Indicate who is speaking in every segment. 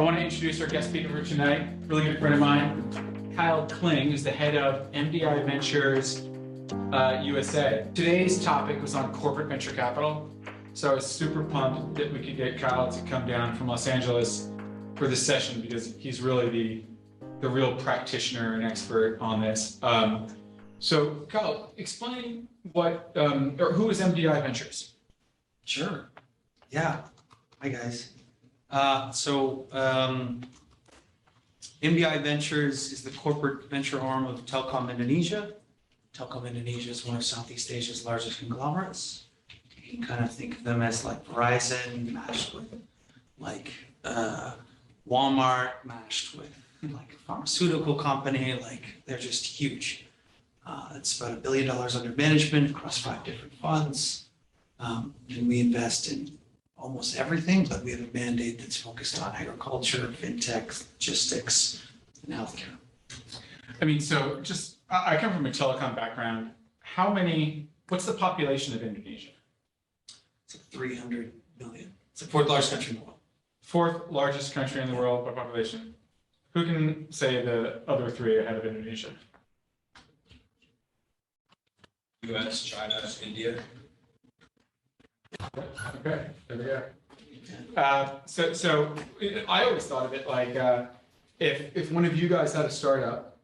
Speaker 1: want to introduce our guest speaker for tonight, really good friend of mine, Kyle Kling, who's the head of MDI Ventures USA. Today's topic was on corporate venture capital, so I was super pumped that we could get Kyle to come down from Los Angeles for this session because he's really the real practitioner and expert on this. So Kyle, explain what, or who is MDI Ventures?
Speaker 2: Sure. Yeah. Hi, guys. MDI Ventures is the corporate venture arm of Telekom Indonesia. Telekom Indonesia is one of Southeast Asia's largest conglomerates. You can kind of think of them as like Verizon matched with like Walmart matched with like a pharmaceutical company. Like they're just huge. It's about $1 billion under management across 5 different funds. And we invest in almost everything, but we have a mandate that's focused on agriculture, fintech, logistics, and healthcare.
Speaker 1: I mean, so just, I come from a telecom background. What's the population of Indonesia?
Speaker 2: It's like 300 million. It's the 4th largest country in the world.
Speaker 1: 4th largest country in the world by population. Who can say the other 3 ahead of Indonesia?
Speaker 3: US, China, India.
Speaker 1: Okay, there we go. So I always thought of it like if one of you guys had a startup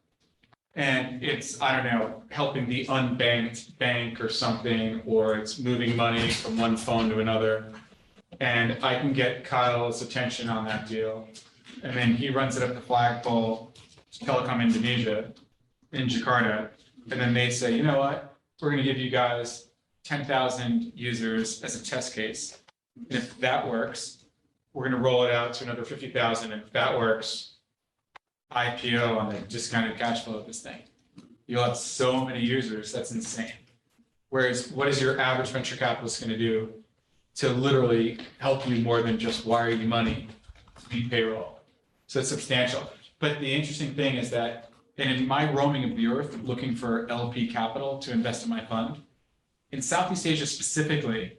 Speaker 1: and it's, I don't know, helping the unbanked bank or something, or it's moving money from one phone to another, and I can get Kyle's attention on that deal, and then he runs it up the flagpole to Telekom Indonesia in Jakarta, and then they say, you know what, we're going to give you guys 10,000 users as a test case. And if that works, we're going to roll it out to another 50,000. And if that works, IPO on the discounted cash flow of this thing. You'll have so many users, that's insane. Whereas what is your average venture capitalist going to do to literally help you more than just wire you money, feed payroll? So it's substantial. But the interesting thing is that, and in my roaming of the earth, looking for LP capital to invest in my fund, in Southeast Asia specifically,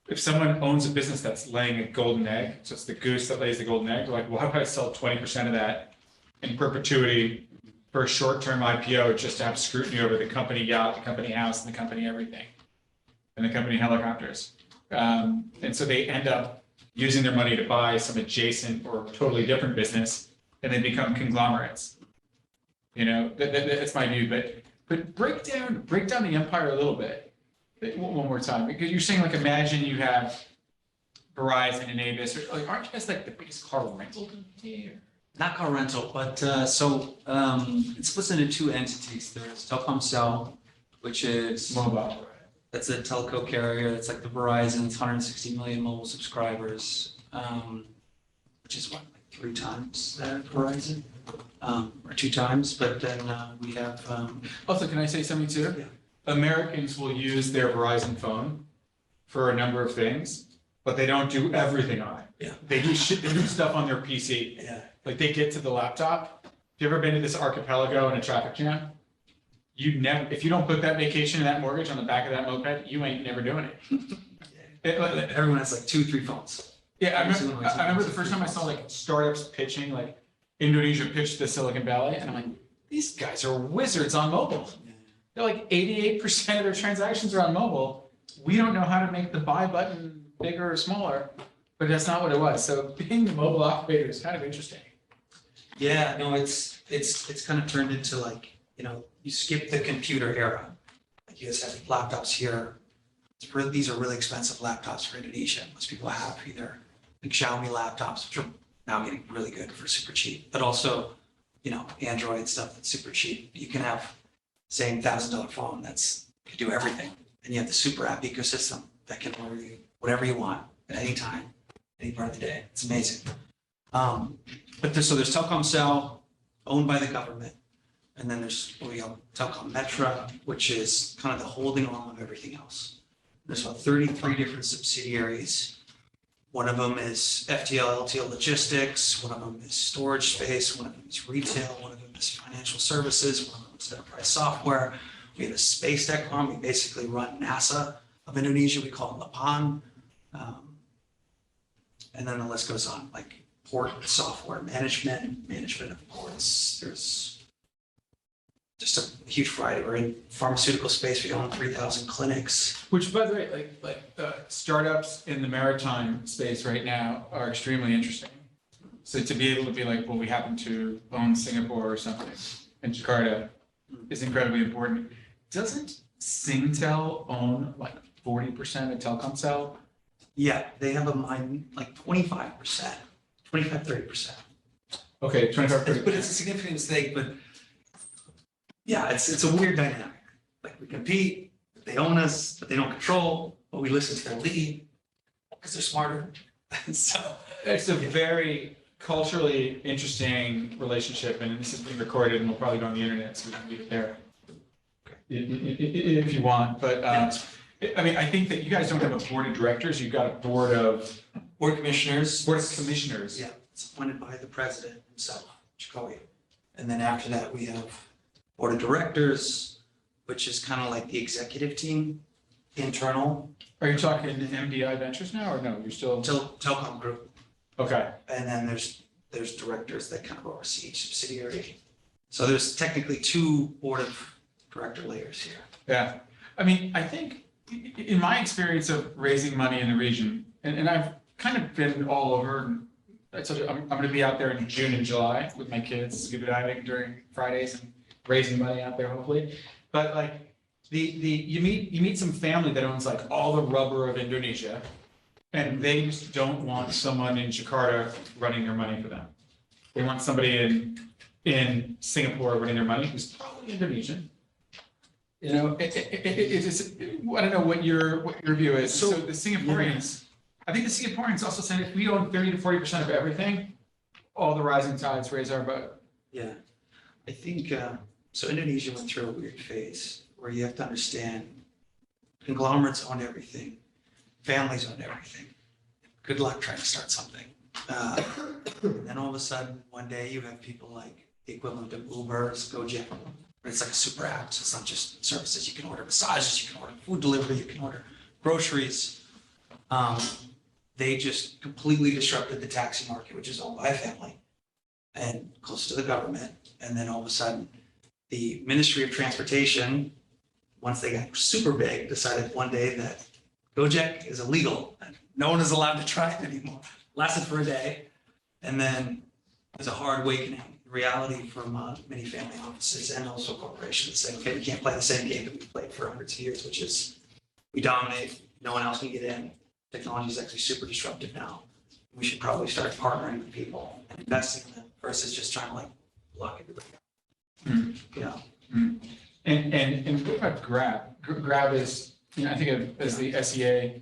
Speaker 1: if someone owns a business that's laying a golden egg, so it's the goose that lays the golden egg, like, why would I sell 20% of that in perpetuity for a short-term IPO just to have scrutiny over the company yacht, the company house, and the company everything, and the company helicopters? And so they end up using their money to buy some adjacent or totally different business, and they become conglomerates. You know, that's my view, but break down the empire a little bit, one more time, because you're saying, like, imagine you have Verizon and Avis, or like, aren't you guys like the biggest car rental company?
Speaker 2: Not car rental, but it splits into 2 entities. There's Telkomsel, which is
Speaker 1: Mobile.
Speaker 2: That's a telco carrier. That's like the Verizon. It's 160 million mobile subscribers, which is what, like 3 times that Verizon, or 2 times. But then we have.
Speaker 1: Also, can I say something too?
Speaker 2: Yeah.
Speaker 1: Americans will use their Verizon phone for a number of things, but they don't do everything on it.
Speaker 2: Yeah.
Speaker 1: They do stuff on their PC.
Speaker 2: Yeah.
Speaker 1: Like they get to the laptop. Have you ever been to this archipelago in a traffic jam? If you don't put that vacation and that mortgage on the back of that moped, you ain't never doing it.
Speaker 2: Everyone has like 2, 3 phones.
Speaker 1: Yeah, I remember the first time I saw like startups pitching, like Indonesia pitched to Silicon Valley, and I'm like, these guys are wizards on mobile. They're like 88% of their transactions are on mobile. We don't know how to make the buy button bigger or smaller, but that's not what it was. So being the mobile operator is kind of interesting.
Speaker 2: Yeah, no, it's kind of turned into like, you know, you skip the computer era. Like you guys have laptops here. These are really expensive laptops for Indonesia. Most people have either like Xiaomi laptops, which are now getting really good for super cheap, but also, you know, Android stuff that's super cheap. You can have same $1,000 phone can do everything, and you have the super app ecosystem that can order you whatever you want at any time, any part of the day. It's amazing. But there's Telkomsel, owned by the government, and then there's Telekom, which is kind of the holding arm of everything else. There's about 33 different subsidiaries. One of them is FTL, LTL Logistics. One of them is storage space. One of them is retail. One of them is financial services. One of them is enterprise software. We have a space tech arm. We basically run NASA of Indonesia. We call it Lapan. And then the list goes on. Like port software management of ports. There's just a huge variety. We're in pharmaceutical space. We own 3,000 clinics.
Speaker 1: Which, by the way, startups in the maritime space right now are extremely interesting. So to be able to be like, well, we happen to own Singapore or something, and Jakarta is incredibly important. Doesn't Singtel own like 40% of Telkomsel?
Speaker 2: Yeah, they have a mine like 25%, 30%.
Speaker 1: Okay, 25, 30.
Speaker 2: But it's a significant mistake, but yeah, it's a weird dynamic. Like we compete, but they own us, but they don't control, but we listen to their lead because they're smarter. So
Speaker 1: It's a very culturally interesting relationship, and this is being recorded and will probably go on the internet, so we can leave it there if you want. But I mean, I think that you guys don't have a board of directors, you've got a board of
Speaker 2: commissioners.
Speaker 1: commissioners.
Speaker 2: Yeah, it's appointed by the president himself, Chikoya. And then after that, we have board of directors, which is kind of like the executive team, internal,
Speaker 1: Are you talking MDI Ventures now, or no, you're still?
Speaker 2: Telkom Group.
Speaker 1: Okay,
Speaker 2: And then there's directors that kind of oversee each subsidiary. So there's technically two board of director layers here.
Speaker 1: yeah. I mean, I think in my experience of raising money in the region, and I've kind of been all over. I told you, I'm going to be out there in June and July with my kids, scuba diving during Fridays and raising money out there, hopefully. But like you meet some family that owns like all the rubber of Indonesia, and they just don't want someone in Jakarta running their money for them. They want somebody in Singapore running their money who's probably Indonesian. You know, it's I don't know what your view is. So the Singaporeans, I think the Singaporeans also said if we own 30 to 40% of everything, all the rising tides raise our boat.
Speaker 2: Yeah, I think, so Indonesia went through a weird phase where you have to understand conglomerates own everything, families own everything. Good luck trying to start something. And then all of a sudden, one day you have people like the equivalent of Uber's, Gojek. It's like a super app, so it's not just services. You can order massages, you can order food delivery, you can order groceries. They just completely disrupted the taxi market, which is owned by a family and close to the government. And then all of a sudden, the Ministry of Transportation, once they got super big, decided one day that Gojek is illegal and no one is allowed to try it anymore. Lasted for a day. And then there's a hard awakening reality from many family offices and also corporations saying, okay, we can't play the same game that we played for hundreds of years, which is we dominate, no one else can get in. Technology is actually super disruptive now. We should probably start partnering with people and investing in them versus just trying to like block everybody out. Yeah.
Speaker 1: And what about Grab? Grab is, you know, I think of as the SEA,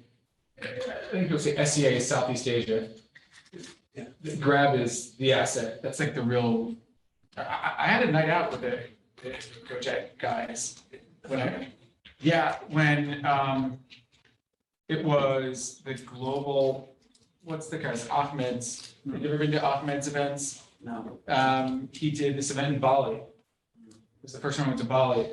Speaker 1: I think you'll say SEA is Southeast Asia.
Speaker 2: Yeah.
Speaker 1: Grab is the asset. That's like the real. I had a night out with the Gojek guys when it was the global. What's the guy's Ahmed's? Have you ever been to Ahmed's events?
Speaker 2: No.
Speaker 1: He did this event in Bali. It was the first time I went to Bali,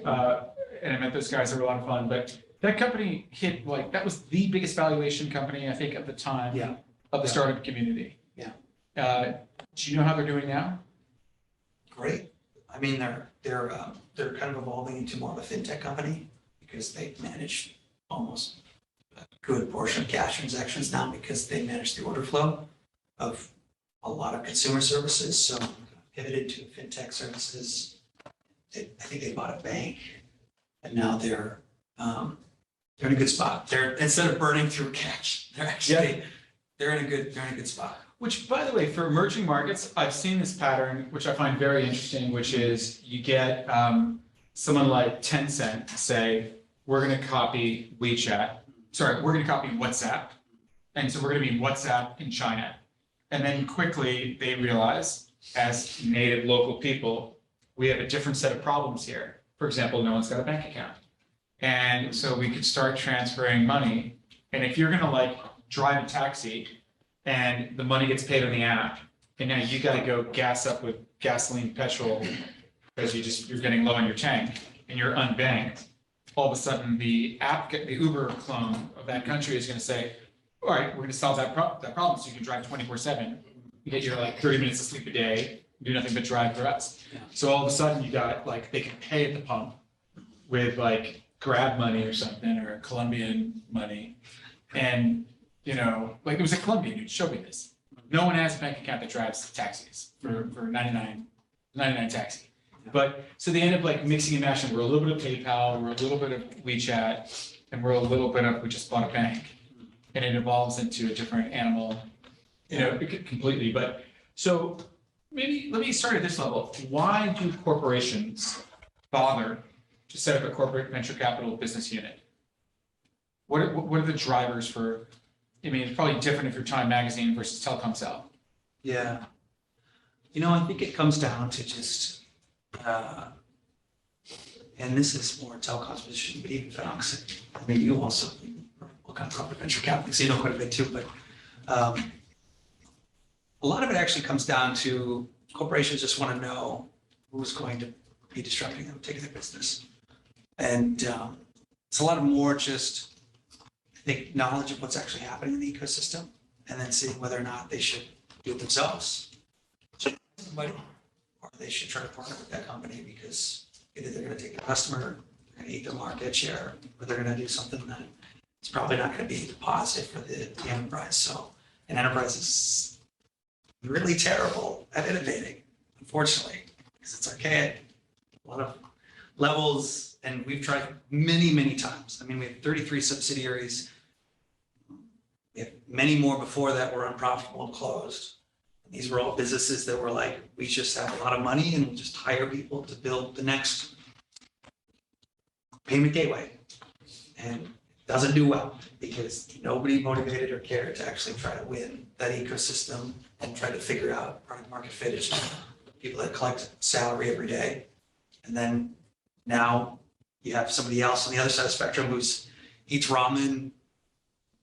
Speaker 1: and I met those guys. They were a lot of fun. But that company hit like that was the biggest valuation company I think at the time
Speaker 2: Yeah.
Speaker 1: of the startup community.
Speaker 2: Yeah.
Speaker 1: Do you know how they're doing now?
Speaker 2: Great. I mean, they're kind of evolving into more of a fintech company because they manage almost a good portion of cash transactions now because they manage the order flow of a lot of consumer services. So pivoted to fintech services. I think they bought a bank, and now they're in a good spot. They're instead of burning through cash, they're actually they're in a good spot.
Speaker 1: Which, by the way, for emerging markets, I've seen this pattern, which I find very interesting, which is you get someone like Tencent say, we're going to copy WeChat. Sorry, we're going to copy WhatsApp. And so we're going to be WhatsApp in China. And then quickly they realize, as native local people, we have a different set of problems here. For example, no one's got a bank account. And so we could start transferring money. And if you're going to like drive a taxi, and the money gets paid on the app, and now you got to go gas up with gasoline, petrol, because you're getting low on your tank, and you're unbanked. All of a sudden, the Uber clone of that country is going to say, "All right, we're going to solve that problem, so you can drive 24/7 you get your like 30 minutes of sleep a day, do nothing but drive for us.
Speaker 2: Yeah.
Speaker 1: So all of a sudden you got like, they can pay at the pump with like Grab money or something, or Colombian money. And, you know, like there was a Colombian who showed me this. No one has a bank account that drives taxis for 99 taxi. But, so they end up like mixing and mashing. We're a little bit of PayPal, we're a little bit of WeChat, and we're a little bit of, we just bought a bank. And it evolves into a different animal, you know, completely. But, so maybe, let me start at this level. Why do corporations bother to set up a corporate venture capital business unit? What are the drivers for, I mean, it's probably different if you're Time Magazine versus Telecom Cell.
Speaker 2: Yeah. You know, I think it comes down to just, and this is more Telecom's position, but even Fox, I mean, you also, what kind of corporate venture capital, so you know quite a bit too, but a lot of it actually comes down to corporations just want to know who's going to be disrupting them, taking their business. And it's a lot of more just, I think, knowledge of what's actually happening in the ecosystem, and then seeing whether or not they should do it themselves, somebody, or they should try to partner with that company because either they're going to take the customer, they're going to eat their market share, or they're going to do something that it's probably not going to be positive for the enterprise. So an enterprise is really terrible at innovating, unfortunately, because it's archaic, a lot of levels, and we've tried many, many times. I mean, we have 33 subsidiaries. We have many more before that were unprofitable and closed. And these were all businesses that were like, we just have a lot of money and we'll just hire people to build the next payment gateway. And it doesn't do well because nobody motivated or cared to actually try to win that ecosystem and try to figure out product market fit. It's people that collect salary every day. And then now you have somebody else on the other side of the spectrum who's eats ramen,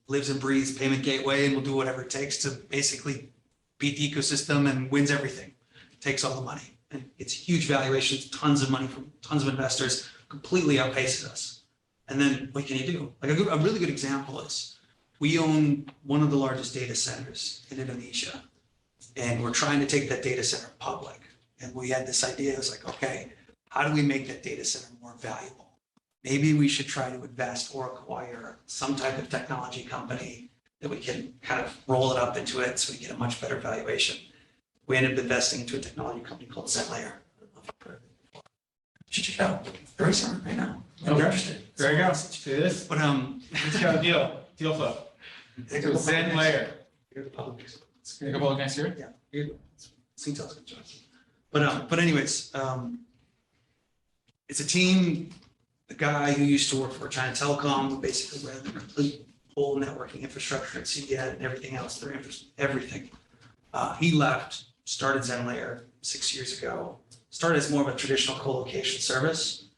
Speaker 2: lives and breathes payment gateway, and will do whatever it takes to basically beat the ecosystem and wins everything, takes all the money. And it's huge valuations, tons of money from tons of investors, completely outpaces us. And then what can you do? Like a really good example is we own one of the largest data centers in Indonesia, and we're trying to take that data center public. And we had this idea, it was like, okay, how do we make that data center more valuable? Maybe we should try to invest or acquire some type of technology company that we can kind of roll it up into it so we get a much better valuation. We ended up investing into a technology company called ZenLayer. Should check it out. Very smart right now.
Speaker 1: Okay, there you go. See this?
Speaker 2: But
Speaker 1: It's got a deal flow. ZenLayer.
Speaker 2: You're the public.
Speaker 1: It's gonna go public next year?
Speaker 2: Yeah. Singtel's good job. But anyways, it's a team. The guy who used to work for China Telecom, who basically ran the complete whole networking infrastructure at CVC and everything else, everything. He left, started ZenLayer 6 years ago, started as more of a traditional co-location service,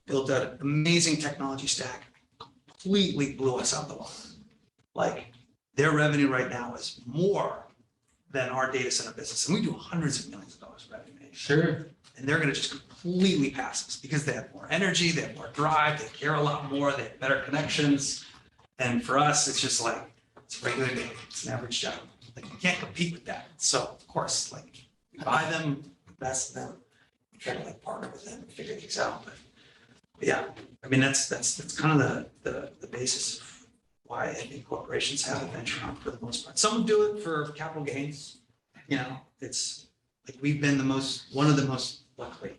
Speaker 2: built an amazing technology stack, completely blew us out the water. Like their revenue right now is more than our data center business. And we do hundreds of millions of dollars of revenue.
Speaker 1: Sure.
Speaker 2: And they're going to just completely pass us because they have more energy, they have more drive, they care a lot more, they have better connections. And for us, it's just like, it's a regular day, it's an average job. Like you can't compete with that. So of course, like we buy them, invest in them, we try to like partner with them and figure things out. But yeah, I mean, that's kind of the basis of why I think corporations have a venture arm for the most part. Some do it for capital gains. You know, it's like we've been one of the most, luckily.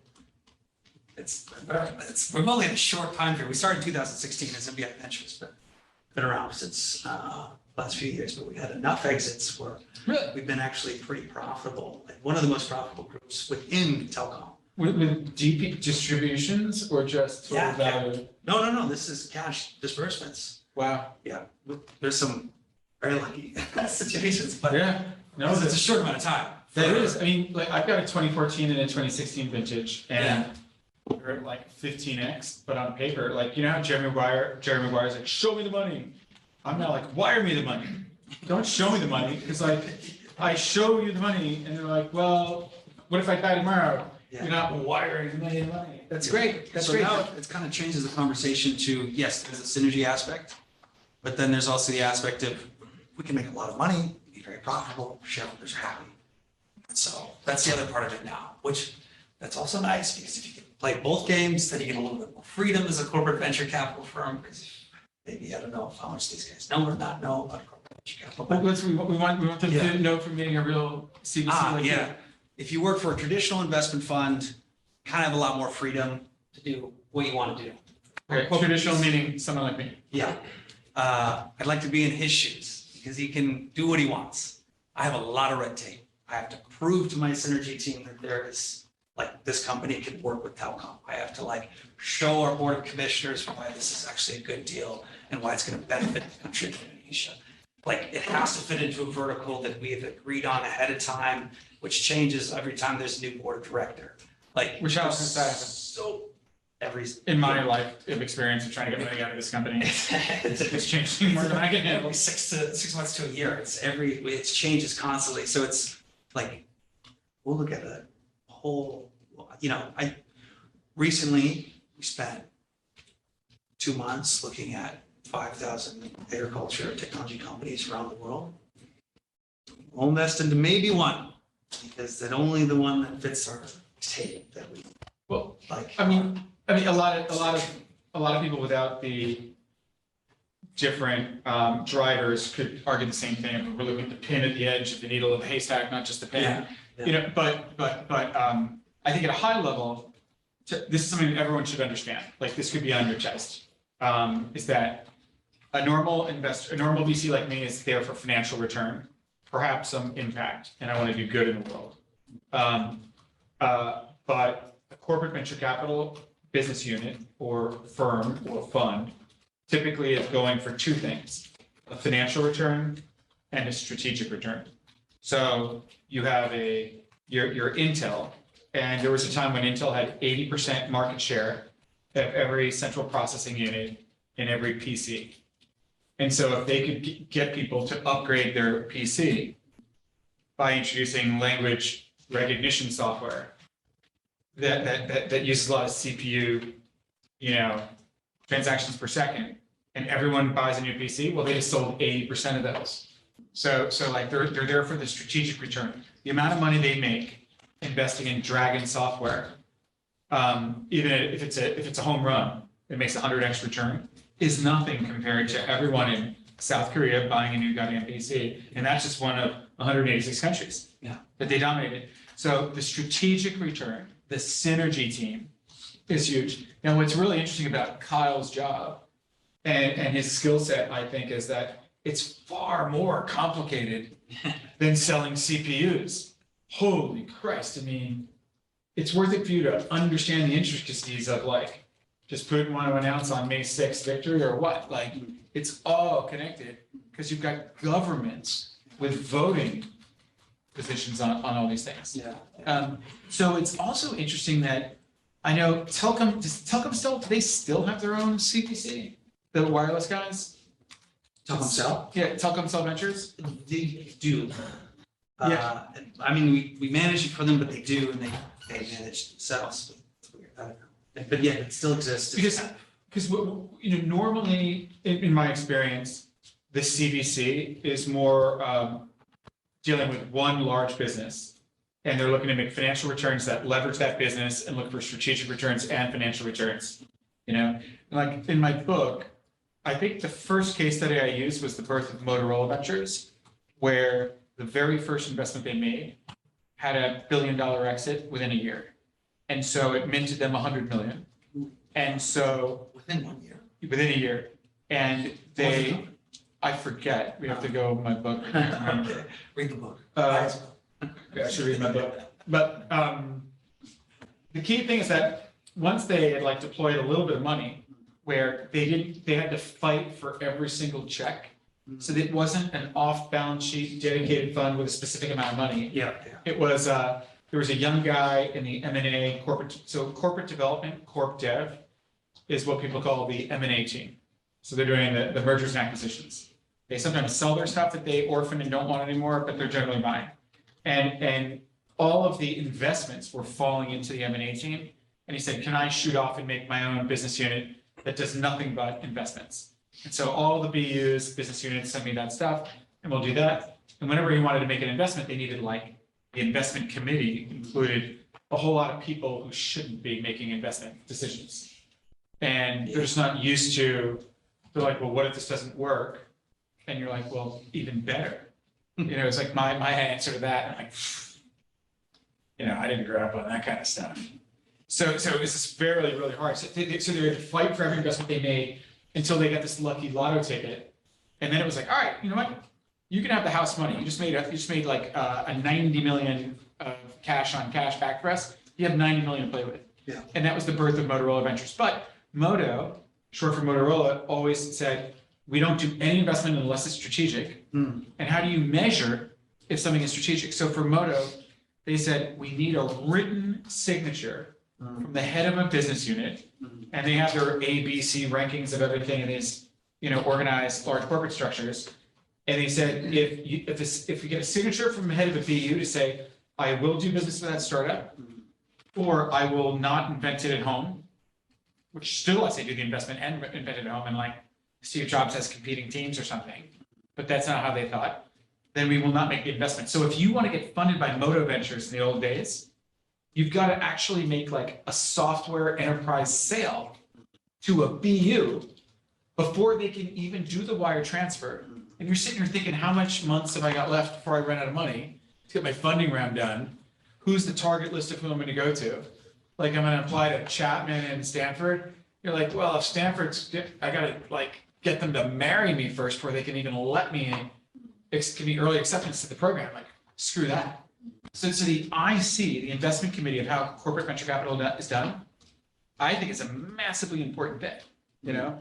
Speaker 2: We're only in a short time period. We started in 2016 as MDI Ventures, but been around since last few years. But we had enough exits where we've been actually pretty profitable. Like one of the most profitable groups within telecom.
Speaker 1: With DP distributions or just total value?
Speaker 2: No. This is cash disbursements.
Speaker 1: Wow.
Speaker 2: Yeah, there's some very lucky situations, but
Speaker 1: Yeah. No,
Speaker 2: it's a short amount of time.
Speaker 1: That is, I mean, like I've got a 2014 and a 2016 vintage, and we're at like 15x, but on paper, like you know how Jerry Maguire's like, show me the money. I'm now like, wire me the money. Don't show me the money, because like I show you the money, and they're like, well, what if I die tomorrow?
Speaker 2: Yeah.
Speaker 1: You're not wiring me the money.
Speaker 2: That's great. That's great. Now it kind of changes the conversation to, yes, there's a synergy aspect, but then there's also the aspect of we can make a lot of money, be very profitable, shareholders are happy. So that's the other part of it now, which that's also nice because if you can play both games, then you get a little bit more freedom as a corporate venture capital firm. Because maybe I don't know how much these guys know or not know about corporate venture capital.
Speaker 1: But we want them
Speaker 2: Yeah.
Speaker 1: to know from getting a real CVC. like
Speaker 2: Yeah.
Speaker 1: you.
Speaker 2: If you work for a traditional investment fund, kind of have a lot more freedom to do what you want to do.
Speaker 1: Okay, traditional meaning someone like me.
Speaker 2: Yeah. I'd like to be in his shoes because he can do what he wants. I have a lot of red tape. I have to prove to my synergy team that there is, like, this company can work with Telkom. I have to like show our board of commissioners why this is actually a good deal and why it's going to benefit the country of Indonesia. Like, it has to fit into a vertical that we have agreed on ahead of time, which changes every time there's a new board of director. Like,
Speaker 1: Which how often does that happen?
Speaker 2: so every
Speaker 1: In my life of experience of trying to get money out of this company, it's changing more than I can handle.
Speaker 2: every 6 months to a year. It changes constantly. So it's like, we'll look at a whole, recently we spent 2 months looking at 5,000 agriculture technology companies around the world. We'll invest into maybe one because that only the one that fits our tape that we
Speaker 1: Well,
Speaker 2: like.
Speaker 1: I mean, a lot of people without the different drivers could argue the same thing. We're looking at the pin at the edge of the needle of the haystack, not just the pin.
Speaker 2: Yeah.
Speaker 1: But I think at a high level, this is something that everyone should understand. Like, this could be on your chest. Is that a normal investor, a normal VC like me is there for financial return, perhaps some impact, and I want to do good in the world. But a corporate venture capital business unit or firm or fund typically is going for two things: a financial return and a strategic return. So you have your Intel, and there was a time when Intel had 80% market share of every central processing unit in every PC. And so if they could get people to upgrade their PC by introducing language recognition software that uses a lot of CPU, transactions per second, and everyone buys a new PC, well, they just sold 80% of those. So like they're there for the strategic return. The amount of money they make investing in Dragon software, even if it's a home run, it makes 100x return, is nothing compared to everyone in South Korea buying a new goddamn PC. And that's just one of 186 countries that they dominated. So the strategic return, the synergy team is huge. Now, what's really interesting about Kyle's job and his skill set, I think, is that it's far more complicated than selling CPUs. Holy Christ. I mean, it's worth it for you to understand the intricacies of, like, just Putin want to announce on May 6th victory or what? Like, it's all connected because you've got governments with voting positions on all these things. So it's also interesting that I know Telkom, do they still have their own CPC? The wireless guys?
Speaker 2: Telkom Cell?
Speaker 1: Yeah, Telkom Cell Ventures?
Speaker 2: They do.
Speaker 1: Yeah.
Speaker 2: I mean, we manage it for them, but they do, and they manage themselves. It's weird. I don't know. But yeah, it still exists.
Speaker 1: Because normally, in my experience, the CVC is more dealing with one large business, and they're looking to make financial returns that leverage that business and look for strategic returns and financial returns. Like in my book, I think the first case study I used was the birth of Motorola Ventures, where the very first investment they made had $1 billion exit within a year. And so it minted them 100 million. And so
Speaker 2: Within 1 year.
Speaker 1: Within a year. And I forget, we have to go my book.
Speaker 2: Okay, read the book.
Speaker 1: Yeah, I should read my book. But the key thing is that once they had deployed a little bit of money, where they had to fight for every single check. So it wasn't an off-balance sheet dedicated fund with a specific amount of money. It was, there was a young guy in the M&A corporate development, corp dev, is what people call the M&A team. So they're doing the mergers and acquisitions. They sometimes sell their stuff that they orphan and don't want anymore, but they're generally buying. And all of the investments were falling into the M&A team. And he said, can I shoot off and make my own business unit that does nothing but investments? And so all the BUs, business units, send me that stuff, and we'll do that. And whenever he wanted to make an investment, they needed the investment committee included a whole lot of people who shouldn't be making investment decisions. And they're just not used to, they're like, well, what if this doesn't work? And you're like, well, even better. It's like my answer to that. I'm like, I didn't grow up on that kind of stuff. So it was just really, really hard. So they had to fight for every investment they made until they got this lucky lotto ticket. And then it was like, all right, you know what? You can have the house money. You just made like a 90 million of cash on cash back for us. You have 90 million to play with.
Speaker 2: Yeah.
Speaker 1: And that was the birth of Motorola Ventures. But Moto, short for Motorola, always said, we don't do any investment unless it's strategic. And how do you measure if something is strategic? So for Moto, they said, we need a written signature from the head of a business unit. And they have their A, B, C rankings of everything in these, organized large corporate structures. And they said, if you get a signature from the head of a BU to say, I will do business with that startup, or I will not invent it at home, which still I say do the investment and invent it at home, and like Steve Jobs has competing teams or something, but that's not how they thought, then we will not make the investment. So if you want to get funded by Moto Ventures in the old days, you've got to actually make like a software enterprise sale to a BU before they can even do the wire transfer. And you're sitting here thinking, how much months have I got left before I run out of money to get my funding round done? Who's the target list of who I'm going to go to? Like, I'm going to apply to Chapman and Stanford. You're like, well, if Stanford's, I got to like get them to marry me first before they can even let me in. It can be early acceptance to the program. Like, screw that. So the IC, the investment committee of how corporate venture capital is done, I think is a massively important bit,
Speaker 2: Yeah.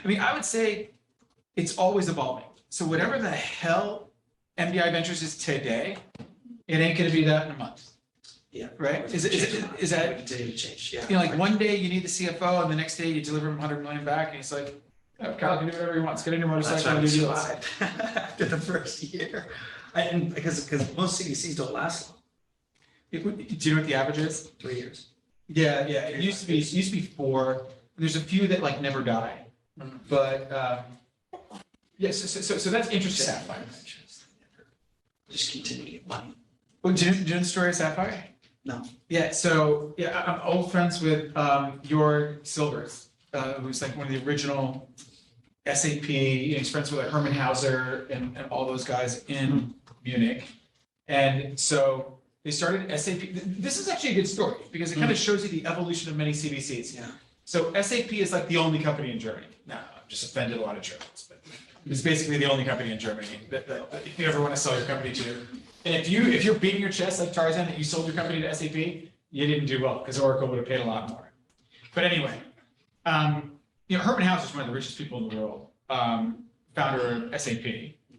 Speaker 1: I mean, I would say it's always evolving. So whatever the hell MDI Ventures is today, it ain't going to be that in a month.
Speaker 2: Yeah.
Speaker 1: Right? Is that
Speaker 2: continue to change? Yeah.
Speaker 1: like one day you need the CFO and the next day you deliver him 100 million back and he's like, oh, Kyle can do whatever he wants. Get in your motorcycle and do deals.
Speaker 2: After the first year. And because most CVCs don't last long.
Speaker 1: Do you know what the average is?
Speaker 2: 3 years.
Speaker 1: Yeah. It used to be 4. There's a few that like never die. But yes, so that's interesting.
Speaker 2: Sapphire Ventures. Just continue to get money.
Speaker 1: Well, do you know the story of Sapphire?
Speaker 2: No.
Speaker 1: Yeah, so I'm old friends with your Silvers, who's like one of the original SAP. He's friends with like Herman Hauser and all those guys in Munich. And so they started SAP. This is actually a good story because it kind of shows you the evolution of many CVCs.
Speaker 2: Yeah.
Speaker 1: So SAP is like the only company in Germany. Now, I've just offended a lot of Germans, but it's basically the only company in Germany that if you ever want to sell your company to. And if you're beating your chest like Tarzan that you sold your company to SAP, you didn't do well because Oracle would have paid a lot more. But anyway, Herman Hauser is one of the richest people in the world, founder of SAP.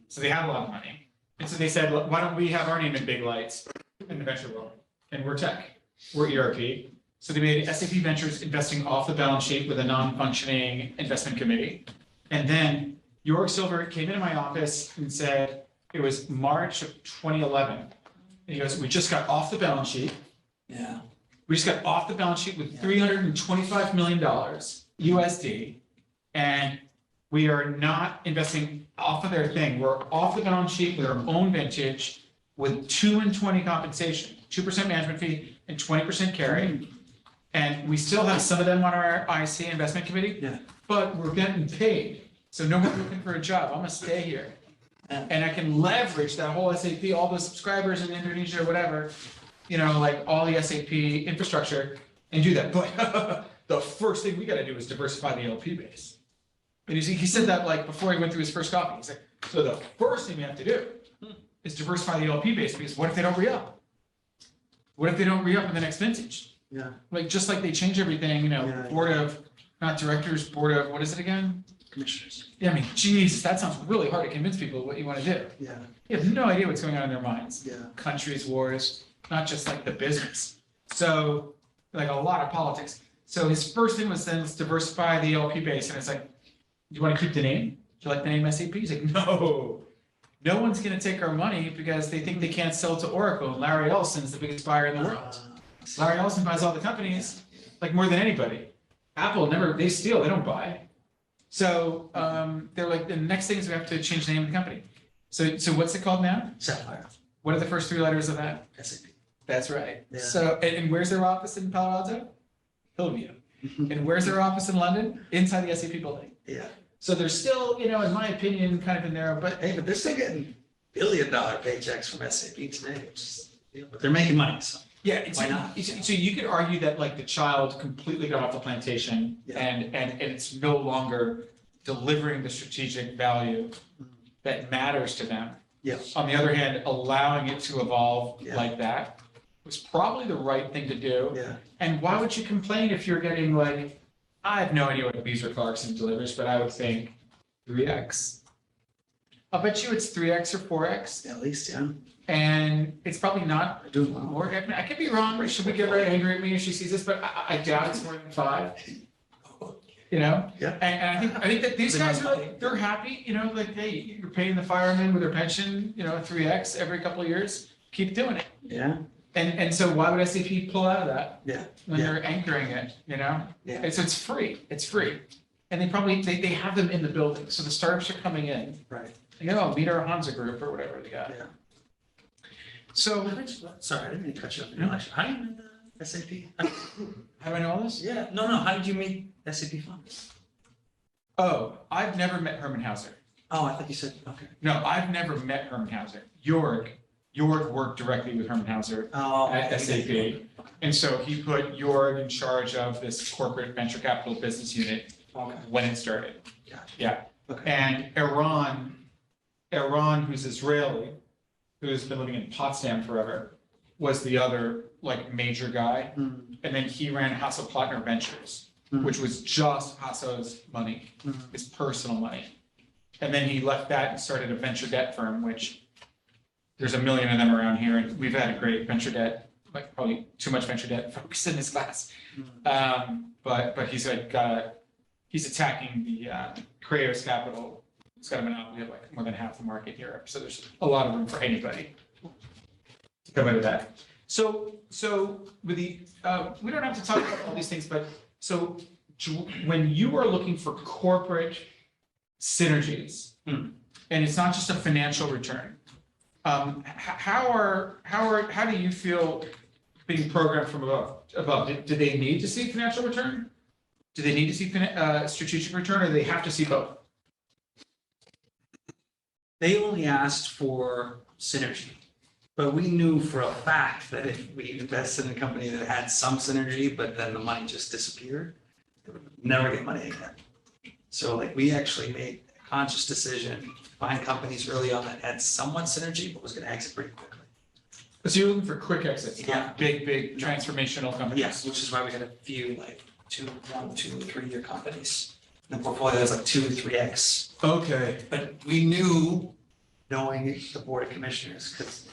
Speaker 1: So they have a lot of money. And so they said, why don't we have our name in big lights in the venture world? And we're tech, we're ERP. So they made SAP Ventures investing off the balance sheet with a non-functioning investment committee. And then York Silver came into my office and said, it was March of 2011. And he goes, we just got off the balance sheet.
Speaker 2: Yeah.
Speaker 1: We just got off the balance sheet with $325 million USD. And we are not investing off of their thing. We're off the balance sheet with our own vintage with 2 and 20 compensation, 2% management fee and 20% carry. And we still have some of them on our IC investment committee, but we're getting paid. So no more looking for a job. I'm gonna stay here. And I can leverage that whole SAP, all those subscribers in Indonesia or whatever, like all the SAP infrastructure and do that. But the first thing we gotta do is diversify the LP base. And he said that like before he went through his first coffee. He's like, so the first thing we have to do is diversify the LP base because what if they don't re-up? What if they don't re-up in the next vintage?
Speaker 2: Yeah.
Speaker 1: Like, just like they change everything, board of, not directors, board of, what is it again?
Speaker 2: Commissioners.
Speaker 1: Yeah, I mean, geez, that sounds really hard to convince people what you want to do.
Speaker 2: Yeah.
Speaker 1: You have no idea what's going on in their minds.
Speaker 2: Yeah.
Speaker 1: Countries, wars, not just like the business. So, like a lot of politics. So his first thing was then let's diversify the LP base. And it's like, do you want to keep the name? Do you like the name SAP? He's like, no one's going to take our money because they think they can't sell to Oracle. And Larry Ellison's the biggest buyer in the world. Larry Ellison buys all the companies, like more than anybody. Apple they steal, they don't buy. So they're like, the next thing is we have to change the name of the company. So what's it called now?
Speaker 2: Sapphire.
Speaker 1: What are the first three letters of that?
Speaker 2: SAP.
Speaker 1: That's right.
Speaker 2: Yeah.
Speaker 1: So, and where's their office in Palo Alto? Hillview. And where's their office in London? Inside the SAP building.
Speaker 2: Yeah.
Speaker 1: So they're still, in my opinion, kind of in there, but
Speaker 2: Hey, but they're still getting billion-dollar paychecks from SAP today, which is, but they're making money, so.
Speaker 1: yeah, it's,
Speaker 2: Why not?
Speaker 1: so you could argue that like the child completely got off the plantation
Speaker 2: Yeah.
Speaker 1: and it's no longer delivering the strategic value that matters to them.
Speaker 2: Yeah.
Speaker 1: On the other hand, allowing it to evolve
Speaker 2: Yeah.
Speaker 1: like that was probably the right thing to do.
Speaker 2: Yeah.
Speaker 1: And why would you complain if you're getting like, I have no idea what Beazer Clarkson delivers, but I would think 3x. I'll bet you it's 3x or 4x,
Speaker 2: At least, yeah.
Speaker 1: and it's probably not
Speaker 2: They're doing well.
Speaker 1: more. I mean, I could be wrong, or should we get very angry at me if she sees this, but I doubt it's more than 5.
Speaker 2: Yeah.
Speaker 1: And I think that these
Speaker 2: They're
Speaker 1: guys
Speaker 2: not
Speaker 1: are like, they're happy, like, hey, you're paying the firemen with their pension, 3x every couple of years, keep doing it.
Speaker 2: Yeah.
Speaker 1: And so why would SAP pull out of that
Speaker 2: Yeah.
Speaker 1: when
Speaker 2: Yeah.
Speaker 1: they're anchoring it,
Speaker 2: Yeah.
Speaker 1: And so it's free. And they probably, they have them in the building, so the startups are coming in,
Speaker 2: Right.
Speaker 1: meet our Hansa group or whatever they got.
Speaker 2: Yeah.
Speaker 1: So,
Speaker 2: Sorry, I didn't mean to cut you off.
Speaker 1: No.
Speaker 2: How do you know the SAP?
Speaker 1: how do I know all this?
Speaker 2: Yeah, no, how did you meet SAP funds?
Speaker 1: Oh, I've never met Herman Hauser.
Speaker 2: Oh, I thought you said, okay.
Speaker 1: No, I've never met Herman Hauser. Jorg worked directly with Herman Hauser
Speaker 2: Oh.
Speaker 1: at SAP. And so he put Jorg in charge of this corporate venture capital business unit
Speaker 2: Okay.
Speaker 1: when it started.
Speaker 2: Gotcha.
Speaker 1: Yeah.
Speaker 2: Okay.
Speaker 1: And Eran, who's Israeli, who's been living in Potsdam forever, was the other like major guy.
Speaker 2: Hmm.
Speaker 1: And then he ran Hasso-Plattner Ventures,
Speaker 2: Mhm.
Speaker 1: which was just Hasso's money,
Speaker 2: Mhm.
Speaker 1: his personal money. And then he left that and started a venture debt firm, which there's a million of them around here. And we've had a great venture debt, like probably too much venture debt focus in this class. But he's like, he's attacking the Kratos Capital. It's got a monopoly of like more than half the market here. So there's a lot of room for anybody to come into that. So with the, we don't have to talk about all these things, but so when you are looking for corporate synergies, and it's not just a financial return, how do you feel being programmed from above? Do they need to see financial return? Do they need to see strategic return, or do they have to see both?
Speaker 2: They only asked for synergy, but we knew for a fact that if we invested in a company that had some synergy, but then the money just disappeared, they would never get money again. So like we actually made a conscious decision to find companies early on that had somewhat synergy, but was going to exit pretty quickly.
Speaker 1: So you're looking for quick exits,
Speaker 2: Yeah.
Speaker 1: not big transformational companies.
Speaker 2: Yes, which is why we had a few like 1, 2, 3 year companies. The portfolio is like 2, 3x.
Speaker 1: Okay.
Speaker 2: But we knew, knowing the board of commissioners, because,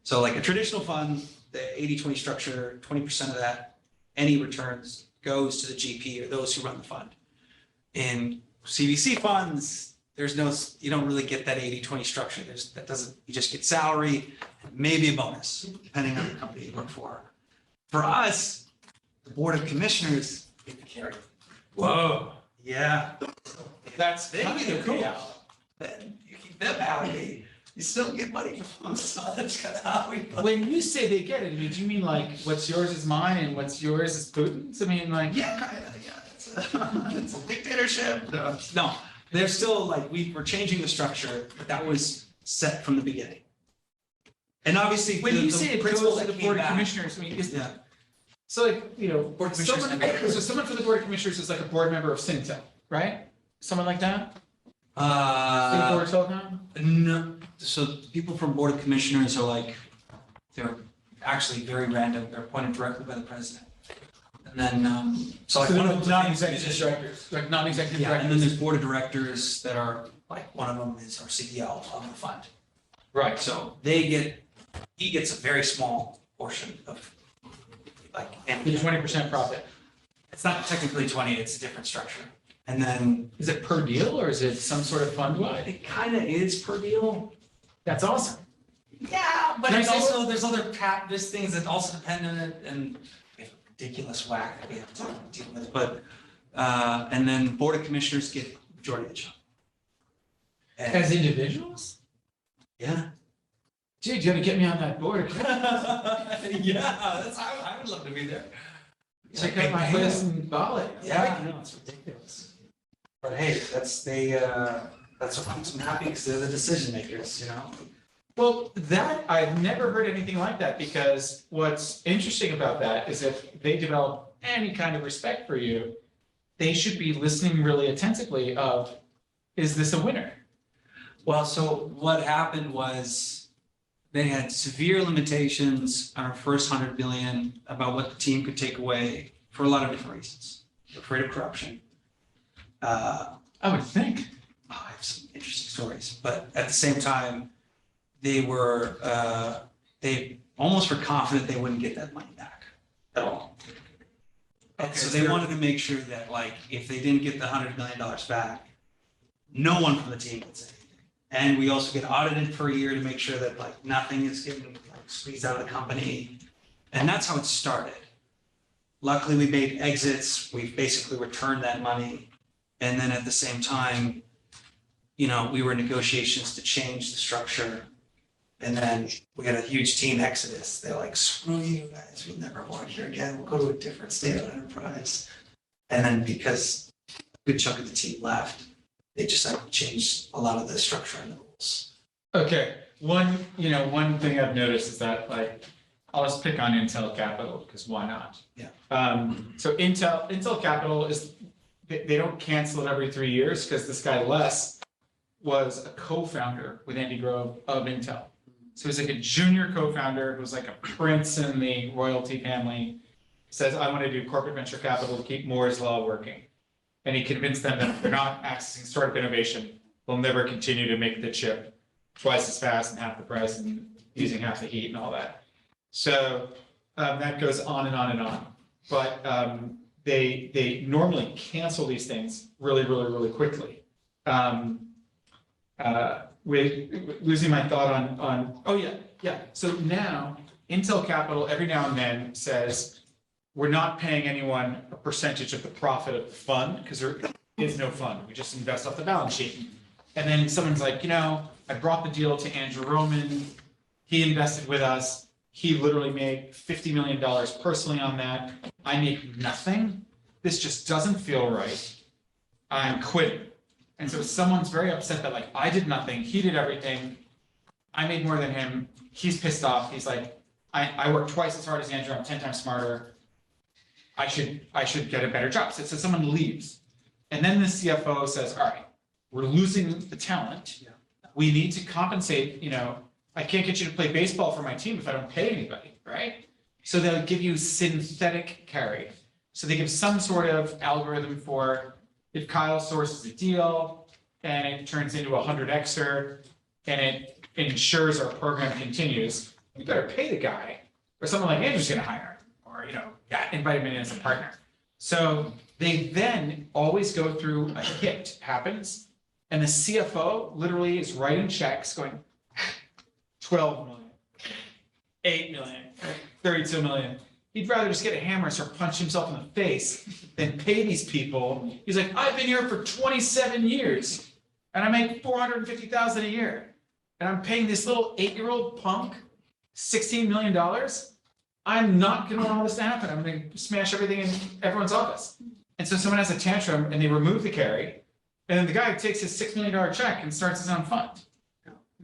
Speaker 2: so like a traditional fund, the 80-20 structure, 20% of that, any returns goes to the GP or those who run the fund. In CVC funds, there's no, you don't really get that 80-20 structure. You just get salary, maybe a bonus, depending on the company you work for. For us, the board of commissioners get the carry.
Speaker 1: Whoa,
Speaker 2: Yeah.
Speaker 1: that's
Speaker 2: They
Speaker 1: kind
Speaker 2: get
Speaker 1: of
Speaker 2: a
Speaker 1: cool.
Speaker 2: payout, then you keep them allocated. You still get money from them, so that's kind of how we.
Speaker 1: When you say they get it, I mean, do you mean like what's yours is mine and what's yours is Putin's? I mean, like.
Speaker 2: Yeah, kind of, yeah. It's a dictatorship. No, they're still like, we're changing the structure, but that was set from the beginning. And obviously.
Speaker 1: When
Speaker 2: the-
Speaker 1: you
Speaker 2: the
Speaker 1: say it
Speaker 2: principle
Speaker 1: goes to
Speaker 2: that
Speaker 1: the
Speaker 2: came
Speaker 1: board of
Speaker 2: back-
Speaker 1: commissioners, I mean, is,
Speaker 2: Yeah,
Speaker 1: so like,
Speaker 2: Board of commissioners
Speaker 1: someone,
Speaker 2: and-
Speaker 1: so someone from the board of commissioners is like a board member of Singtel, right? Someone like that? Singapore Telecom?
Speaker 2: No, so people from Board of Commissioners are like, they're actually very random, they're appointed directly by the president. And then, so like
Speaker 1: So
Speaker 2: one
Speaker 1: they're
Speaker 2: of them.
Speaker 1: non-executive directors, like non-executive
Speaker 2: Yeah, and then
Speaker 1: directors.
Speaker 2: there's board of directors that are, like, one of them is our CEO of the fund.
Speaker 1: Right,
Speaker 2: So he gets a very small portion of, like. and-
Speaker 1: 20% profit.
Speaker 2: It's not technically 20, it's a different structure. And then
Speaker 1: Is it per deal or is it some sort of fund wide?
Speaker 2: it kind of is per deal.
Speaker 1: That's awesome.
Speaker 2: Yeah, but
Speaker 1: Can I
Speaker 2: it's
Speaker 1: say
Speaker 2: also, there's things that also depend on it, and we have a ridiculous whack that we have to deal with, but, and then board of commissioners get majority of the chunk. And-
Speaker 1: As individuals?
Speaker 2: Yeah,
Speaker 1: dude, you gotta get me on that board.
Speaker 2: I would love to be there.
Speaker 1: Check out my place in Bali.
Speaker 2: Yeah, I know, it's ridiculous. But hey, that's what keeps them happy, because they're the decision makers, you know?
Speaker 1: Well, that, I've never heard anything like that, because what's interesting about that is if they develop any kind of respect for you, they should be listening really attentively of, is this a winner?
Speaker 2: Well, so what happened was they had severe limitations on our first 100 billion about what the team could take away for a lot of different reasons. They're afraid of corruption.
Speaker 1: I would think.
Speaker 2: I have some interesting stories, but at the same time, they almost were confident they wouldn't get that money back at all. And so they wanted to make sure that, like, if they didn't get the $100 million back, no one from the team would say anything. And we also get audited for a year to make sure that, like, nothing is getting, like, squeezed out of the company. And that's how it started. Luckily, we made exits. We basically returned that money. And then at the same time, you know, we were in negotiations to change the structure. And then we had a huge team exodus. They're like, screw you guys, we'll never work here again. We'll go to a different state-owned enterprise. And then because a good chunk of the team left, they just had to change a lot of the structure and the rules.
Speaker 1: Okay, one thing I've noticed is that, like, I'll just pick on Intel Capital, because why not?
Speaker 2: Yeah.
Speaker 1: So Intel Capital is, they don't cancel it every 3 years, because this guy Les was a co-founder with Andy Grove of Intel. So he's like a junior co-founder who's like a prince in the royalty family, says, I want to do corporate venture capital to keep Moore's Law working. And he convinced them that if they're not accessing startup innovation, they'll never continue to make the chip twice as fast and half the price and using half the heat and all that. So that goes on and on and on. But they normally cancel these things really, really, really quickly. With losing my thought on oh yeah. So now Intel Capital every now and then says, we're not paying anyone a percentage of the profit of the fund, because there is no fund. We just invest off the balance sheet. And then someone's like, you know, I brought the deal to Andrew Roman. He invested with us. He literally made $50 million personally on that. I make nothing. This just doesn't feel right. I'm quitting. And so someone's very upset that, like, I did nothing. He did everything. I made more than him. He's pissed off. He's like, I work twice as hard as Andrew. I'm 10 times smarter. I should get a better job. So someone leaves. And then the CFO says, all right, we're losing the talent.
Speaker 2: Yeah.
Speaker 1: We need to compensate, you know, I can't get you to play baseball for my team if I don't pay anybody, right? So they'll give you synthetic carry. So they give some sort of algorithm for if Kyle sources a deal and it turns into 100xer and it ensures our program continues, you better pay the guy, or someone like Andrew's gonna hire, or, you know, invite him in as a partner. So they then always go through a hit happens, and the CFO literally is writing checks going 12 million, 8 million, 32 million. He'd rather just get a hammer and start punching himself in the face than pay these people. He's like, I've been here for 27 years and I make $450,000 a year. And I'm paying this little 8-year-old punk $16 million. I'm not gonna allow this to happen. I'm gonna smash everything in everyone's office. And so someone has a tantrum and they remove the carry. And then the guy takes his $6 million check and starts his own fund.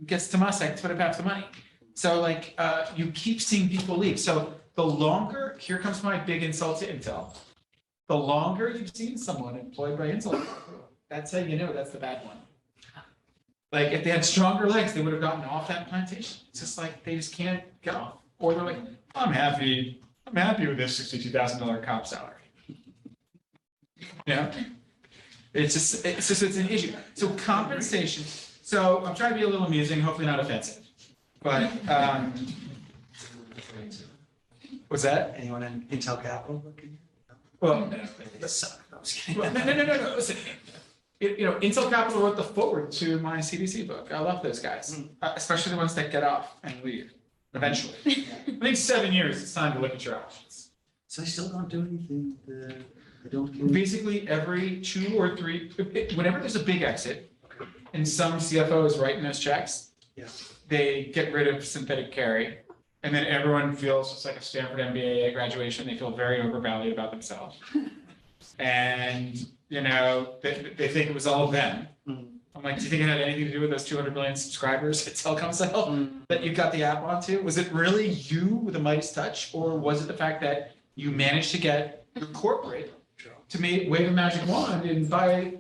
Speaker 1: Gets to Temasek to put up half the money. So like, you keep seeing people leave. So the longer, here comes my big insult to Intel. The longer you've seen someone employed by Intel, that's how you know that's the bad one. Like if they had stronger legs, they would have gotten off that plantation. It's just like, they just can't get off. Or they're like, I'm happy with this $62,000 comp salary. You know? It's an issue. So compensation, so I'm trying to be a little amusing, hopefully not offensive. But, what's that?
Speaker 2: Anyone in Intel Capital?
Speaker 1: Well,
Speaker 2: They suck. I was kidding.
Speaker 1: no, listen. You know, Intel Capital wrote the foreword to my CVC book. I love those guys, especially the ones that get off and leave eventually. I think 7 years, it's time to look at your options.
Speaker 2: So they still don't do anything. They don't.
Speaker 1: Basically, every 2 or 3, whenever there's a big exit, and some CFO is writing those checks,
Speaker 2: Yeah.
Speaker 1: they get rid of synthetic carry, and then everyone feels just like a Stanford MBA at graduation. They feel very overvalued about themselves. And, you know, they think it was all them. I'm like, do you think it had anything to do with those 200 million subscribers at Telkomsel that you got the app onto? Was it really you with a Midas touch, or was it the fact that you managed to get your corporate to wave a magic wand and buy,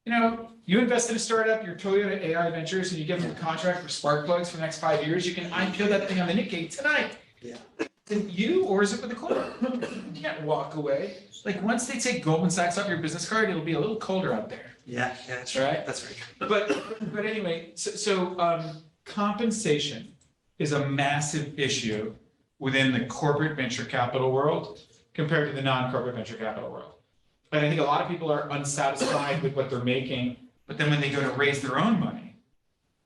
Speaker 1: you know, you invest in a startup, your Toyota AI Ventures, and you give them a contract for spark plugs for the next 5 years, you can IPO that thing on the Nikkei tonight.
Speaker 2: Yeah.
Speaker 1: Is it you, or is it with the corporate? You can't walk away. Like, once they take Goldman Sachs off your business card, it'll be a little colder out there.
Speaker 2: Yeah, that's
Speaker 1: right.
Speaker 2: That's very true.
Speaker 1: But anyway, so compensation is a massive issue within the corporate venture capital world compared to the non-corporate venture capital world. And I think a lot of people are unsatisfied with what they're making, but then when they go to raise their own money,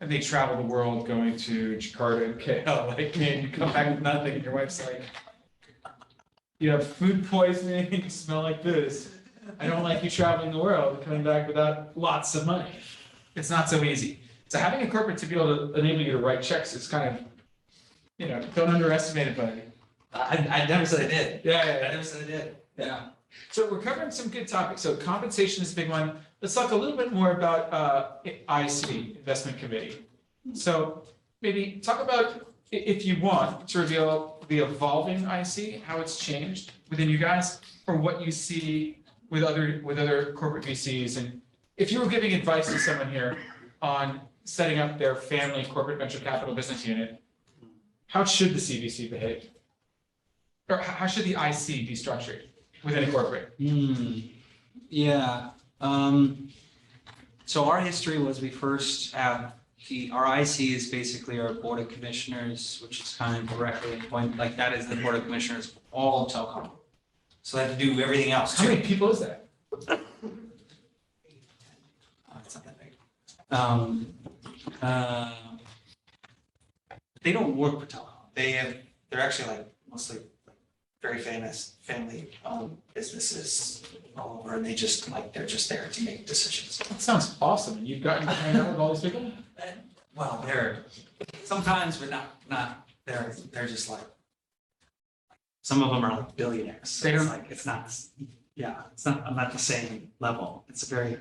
Speaker 1: and they travel the world going to Jakarta and KL, like me, and you come back with nothing, and your wife's like, you have food poisoning, and you smell like this. I don't like you traveling the world and coming back without lots of money. It's not so easy. So having a corporate to be able to enable you to write checks is kind of, you know, don't underestimate it, buddy.
Speaker 2: I never said I did.
Speaker 1: Yeah.
Speaker 2: I never said I did.
Speaker 1: Yeah. So we're covering some good topics. So compensation is a big one. Let's talk a little bit more about IC, Investment Committee. So maybe talk about, if you want, to reveal the evolving IC, how it's changed within you guys, or what you see with other corporate VCs. And if you were giving advice to someone here on setting up their family corporate venture capital business unit, how should the CVC behave? Or how should the IC be structured within a corporate?
Speaker 2: Yeah. So our history was, we first have our IC is basically our board of commissioners, which is kind of directly appointed, like that is the board of commissioners of all of Telkom. So they have to do everything else
Speaker 1: How
Speaker 2: too.
Speaker 1: many people is that?
Speaker 2: It's not that big. They don't work for Telkom. They're actually like mostly very famous family-owned businesses all over, and they're just there to make decisions.
Speaker 1: That sounds awesome. And you've gotten to hang out with all these people?
Speaker 2: Well, they're sometimes, but not. They're just like, some of them are like billionaires. So
Speaker 1: They
Speaker 2: it's
Speaker 1: don't-
Speaker 2: like, it's not. Yeah, it's not. I'm not the same level. It's a very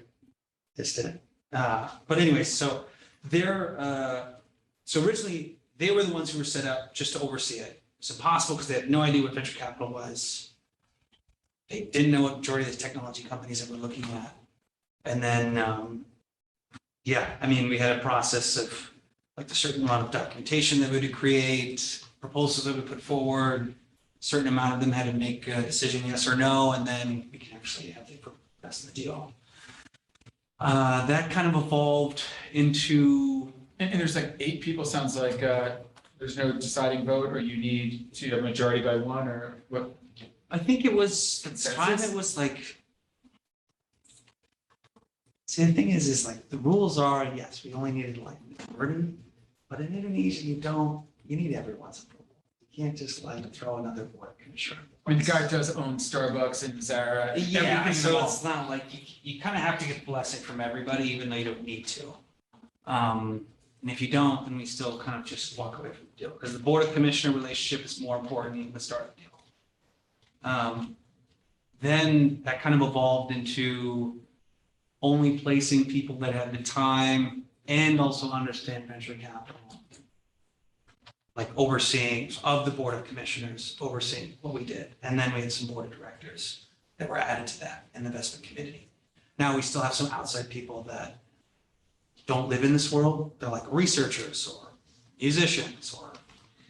Speaker 2: distant. But anyway, so so originally they were the ones who were set up just to oversee it. It's impossible because they had no idea what venture capital was. They didn't know what majority of the technology companies that we're looking at. And then, I mean, we had a process of like a certain amount of documentation that we would create, proposals that we put forward, a certain amount of them had to make a decision, yes or no, and then we can actually have the best of the deal. That kind of evolved into.
Speaker 1: And there's like 8 people, sounds like there's no deciding vote, or you need to have a majority by 1, or what?
Speaker 2: I think it was, at the time
Speaker 1: Consensus?
Speaker 2: it was like. See, the thing is like the rules are, yes, we only needed like majority, but in Indonesia, you need everyone's approval. You can't just like throw another board commissioner.
Speaker 1: I mean, the guy does own Starbucks and Zara.
Speaker 2: Yeah,
Speaker 1: everything in the
Speaker 2: so
Speaker 1: mall.
Speaker 2: it's not like you kind of have to get blessing from everybody, even though you don't need to. And if you don't, then we still kind of just walk away from the deal, because the board of commissioner relationship is more important than the start of the deal. Then that kind of evolved into only placing people that had the time and also understand venture capital. Like overseeing of the board of commissioners, overseeing what we did. And then we had some board of directors that were added to that in the investment committee. Now we still have some outside people that don't live in this world. They're like researchers or musicians or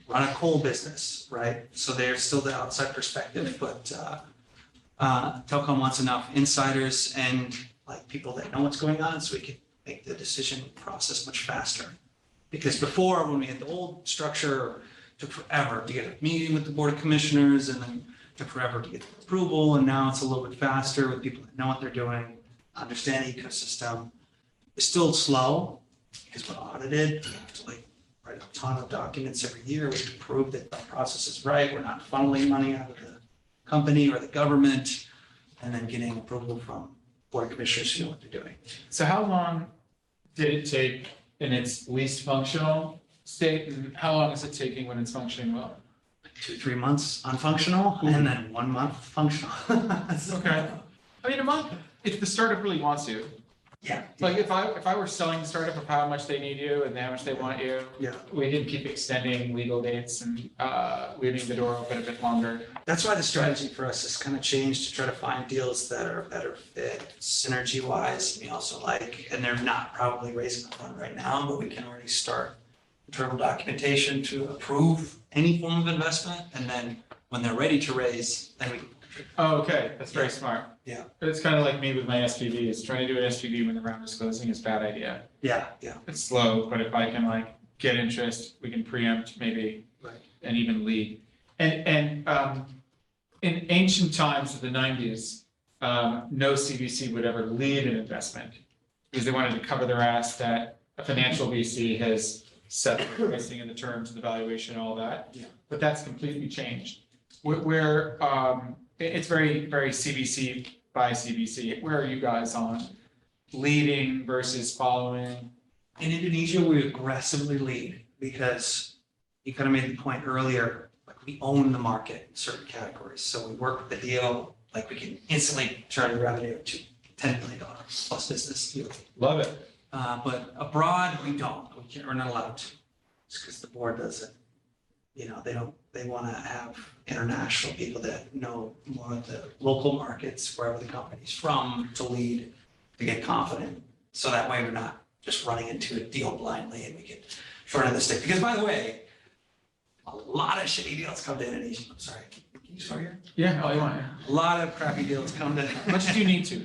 Speaker 2: run a coal business, right? So they're still the outside perspective, but Telkom wants enough insiders and like people that know what's going on so we can make the decision process much faster. Because before, when we had the old structure, it took forever to get a meeting with the board of commissioners, and then took forever to get approval, and now it's a little bit faster with people that know what they're doing, understand the ecosystem. It's still slow because we're audited. We have to like write a ton of documents every year. We have to prove that the process is right. We're not funneling money out of the company or the government, and then getting approval from board of commissioners who know what they're doing.
Speaker 1: So how long did it take in its least functional state, and how long is it taking when it's functioning well?
Speaker 2: 2-3 months unfunctional, and then 1 month functional. So-
Speaker 1: Okay. I mean, a month, if the startup really wants you,
Speaker 2: Yeah.
Speaker 1: like if I were selling the startup of how much they need you and how much they want you,
Speaker 2: Yeah.
Speaker 1: we didn't keep extending legal dates and leaving the door open a bit longer.
Speaker 2: That's why the strategy for us has kind of changed to try to find deals that are a better fit, synergy wise. We also like, and they're not probably raising a fund right now, but we can already start internal documentation to approve any form of investment. And then when they're ready to raise, then we.
Speaker 1: Oh, okay, that's very smart.
Speaker 2: Yeah.
Speaker 1: It's kind of like me with my SPVs. Trying to do an SPV when the round is closing is a bad idea.
Speaker 2: Yeah, yeah.
Speaker 1: It's slow, but if I can like get interest, we can preempt maybe
Speaker 2: Right.
Speaker 1: and even lead. And in ancient times of the 90s, no CVC would ever lead an investment because they wanted to cover their ass that a financial VC has set the pricing and the terms and the valuation and all that.
Speaker 2: Yeah.
Speaker 1: But that's completely changed. It's very, very CVC by CVC. Where are you guys on leading versus following?
Speaker 2: In Indonesia, we aggressively lead because you kind of made the point earlier, like we own the market in certain categories. So we work with the deal, like we can instantly turn the revenue to $10 million plus business.
Speaker 1: Love it.
Speaker 2: But abroad, we don't. We're not allowed to. It's because the board doesn't. You know, they want to have international people that know more of the local markets, wherever the company's from, to lead, to get confident. So that way we're not just running into a deal blindly and we get short end of the stick. Because by the way, a lot of shitty deals come to Indonesia. I'm sorry. Can you start here?
Speaker 1: Yeah, all you want.
Speaker 2: A lot of crappy deals come to.
Speaker 1: As much as you need to.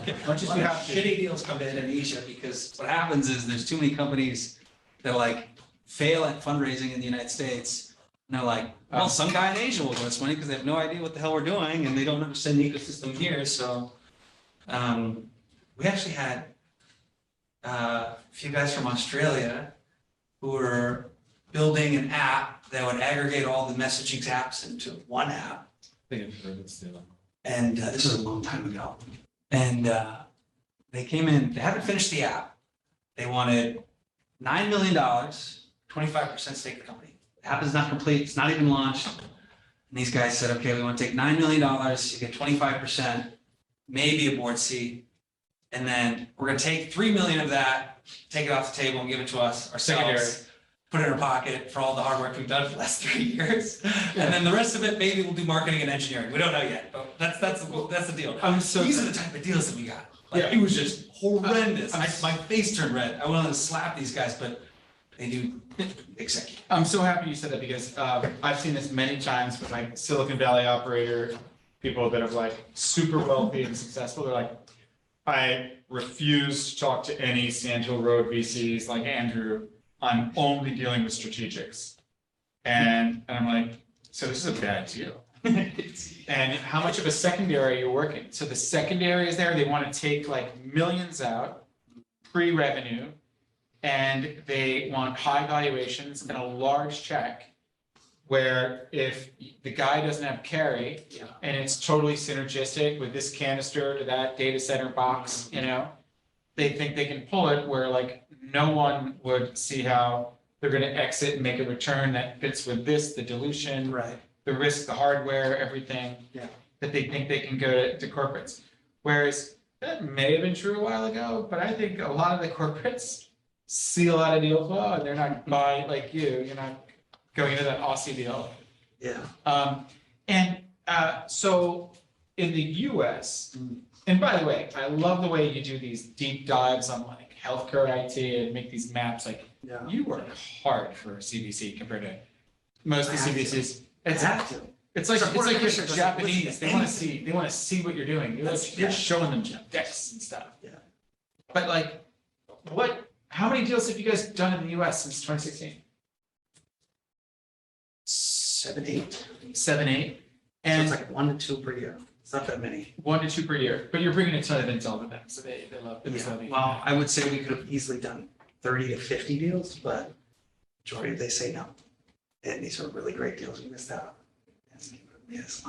Speaker 2: Okay.
Speaker 1: As much as you have to.
Speaker 2: Shitty deals come to Indonesia because what happens is there's too many companies that like fail at fundraising in the United States. And they're like, well, some guy in Asia will give us money because they have no idea what the hell we're doing and they don't understand the ecosystem here. So we actually had a few guys from Australia who were building an app that would aggregate all the messaging apps into one app.
Speaker 1: I think I've heard this too.
Speaker 2: And this was a long time ago. And they came in, they haven't finished the app. They wanted $9 million, 25% stake in the company. The app is not complete, it's not even launched. And these guys said, okay, we want to take $9 million, you get 25%, maybe a board seat. And then we're going to take 3 million of that, take it off the table and give it to us ourselves. Put it in our pocket for all the hard work we've done for the last 3 years. And then the rest of it, maybe we'll do marketing and engineering. We don't know yet, but that's the deal. These are the type of deals that we got. Like, it was just horrendous. My face turned red. I wanted to slap these guys, but they do execute.
Speaker 1: I'm so happy you said that because I've seen this many times with like Silicon Valley operator, people that are like super wealthy and successful. They're like, I refuse to talk to any Sand Hill Road VCs like Andrew. I'm only dealing with strategics. And I'm like, so this is a bad deal. And how much of a secondary are you working? So the secondary is there, they want to take like millions out, pre-revenue, and they want high valuations and a large check where if the guy doesn't have carry and it's totally synergistic with this canister to that data center box, you know, they think they can pull it where like no one would see how they're going to exit and make a return that fits with this, the dilution,
Speaker 2: Right.
Speaker 1: the risk, the hardware, everything.
Speaker 2: Yeah.
Speaker 1: That they think they can go to corporates. Whereas that may have been true a while ago, but I think a lot of the corporates see a lot of deal flow and they're not buying like you're not going into that Aussie deal.
Speaker 2: Yeah.
Speaker 1: So in the US, and by the way, I love the way you do these deep dives on like healthcare IT and make these maps. Like
Speaker 2: Yeah.
Speaker 1: you work hard for CVC compared to most of the CVCs. It's like you're Japanese. They want to see what you're doing. You're showing them decks and stuff.
Speaker 2: Yeah.
Speaker 1: But like, how many deals have you guys done in the US since 2016?
Speaker 2: 7, 8.
Speaker 1: 7, 8.
Speaker 2: So
Speaker 1: And
Speaker 2: it's like 1 to 2 per year. It's not that many.
Speaker 1: 1 to 2 per year, but you're bringing a ton of intel to them, so they love it.
Speaker 2: Yeah. Well, I would say we could have easily done 30 to 50 deals, but majority they say no. And these are really great deals we missed out. Yes.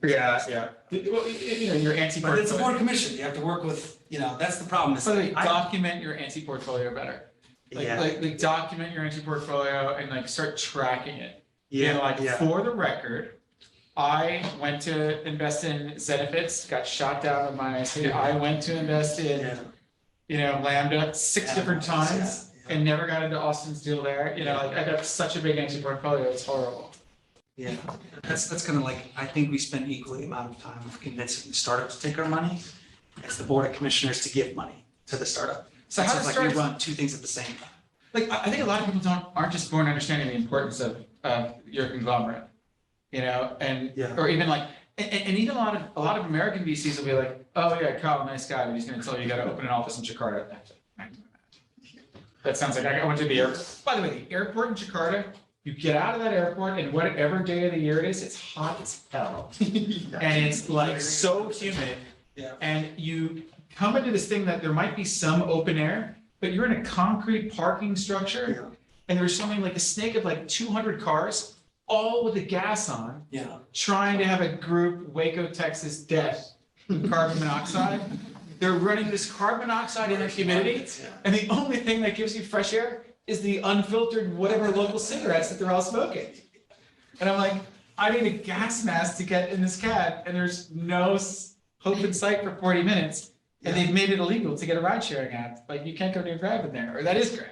Speaker 1: Yeah. Well, your anti-portfolio.
Speaker 2: But it's a board commission. You have to work with, that's the problem.
Speaker 1: By the way, document your anti-portfolio better. Like document your energy portfolio and like start tracking it. And like,
Speaker 2: yeah.
Speaker 1: for the record, I went to invest in Zenefits, got shot down with my IC. I went to invest in, Lambda 6 different times and never got into Austin's deal there. Like I got such a big energy portfolio, it's horrible.
Speaker 2: Yeah, that's kind of like, I think we spend equally amount of time convincing the startup to take our money as the board of commissioners to give money to the startup.
Speaker 1: So how
Speaker 2: it's
Speaker 1: does
Speaker 2: like we run two things at the same time.
Speaker 1: Like, I think a lot of people aren't just born understanding the importance of your conglomerate, and
Speaker 2: Yeah.
Speaker 1: or even like, and even a lot of American VCs will be like, oh yeah, Kyle, nice guy, but he's going to tell you you got to open an office in Jakarta. That sounds like I went to the airport. By the way, the airport in Jakarta, you get out of that airport, and whatever day of the year it is, it's hot as hell, and it's like so humid.
Speaker 2: Yeah.
Speaker 1: And you come into this thing that there might be some open air, but you're in a concrete parking structure, and there's something like a snake of like 200 cars, all with the gas on, trying to have a group Waco, Texas death with carbon monoxide. They're running this carbon monoxide in the humidity, and the only thing that gives you fresh air is the unfiltered whatever local cigarettes that they're all smoking. And I'm like, I need a gas mask to get in this cab, and there's no hope in sight for 40 minutes. And they've made it illegal to get a ride sharing app. Like you can't go near Grab in there, or that is Grab.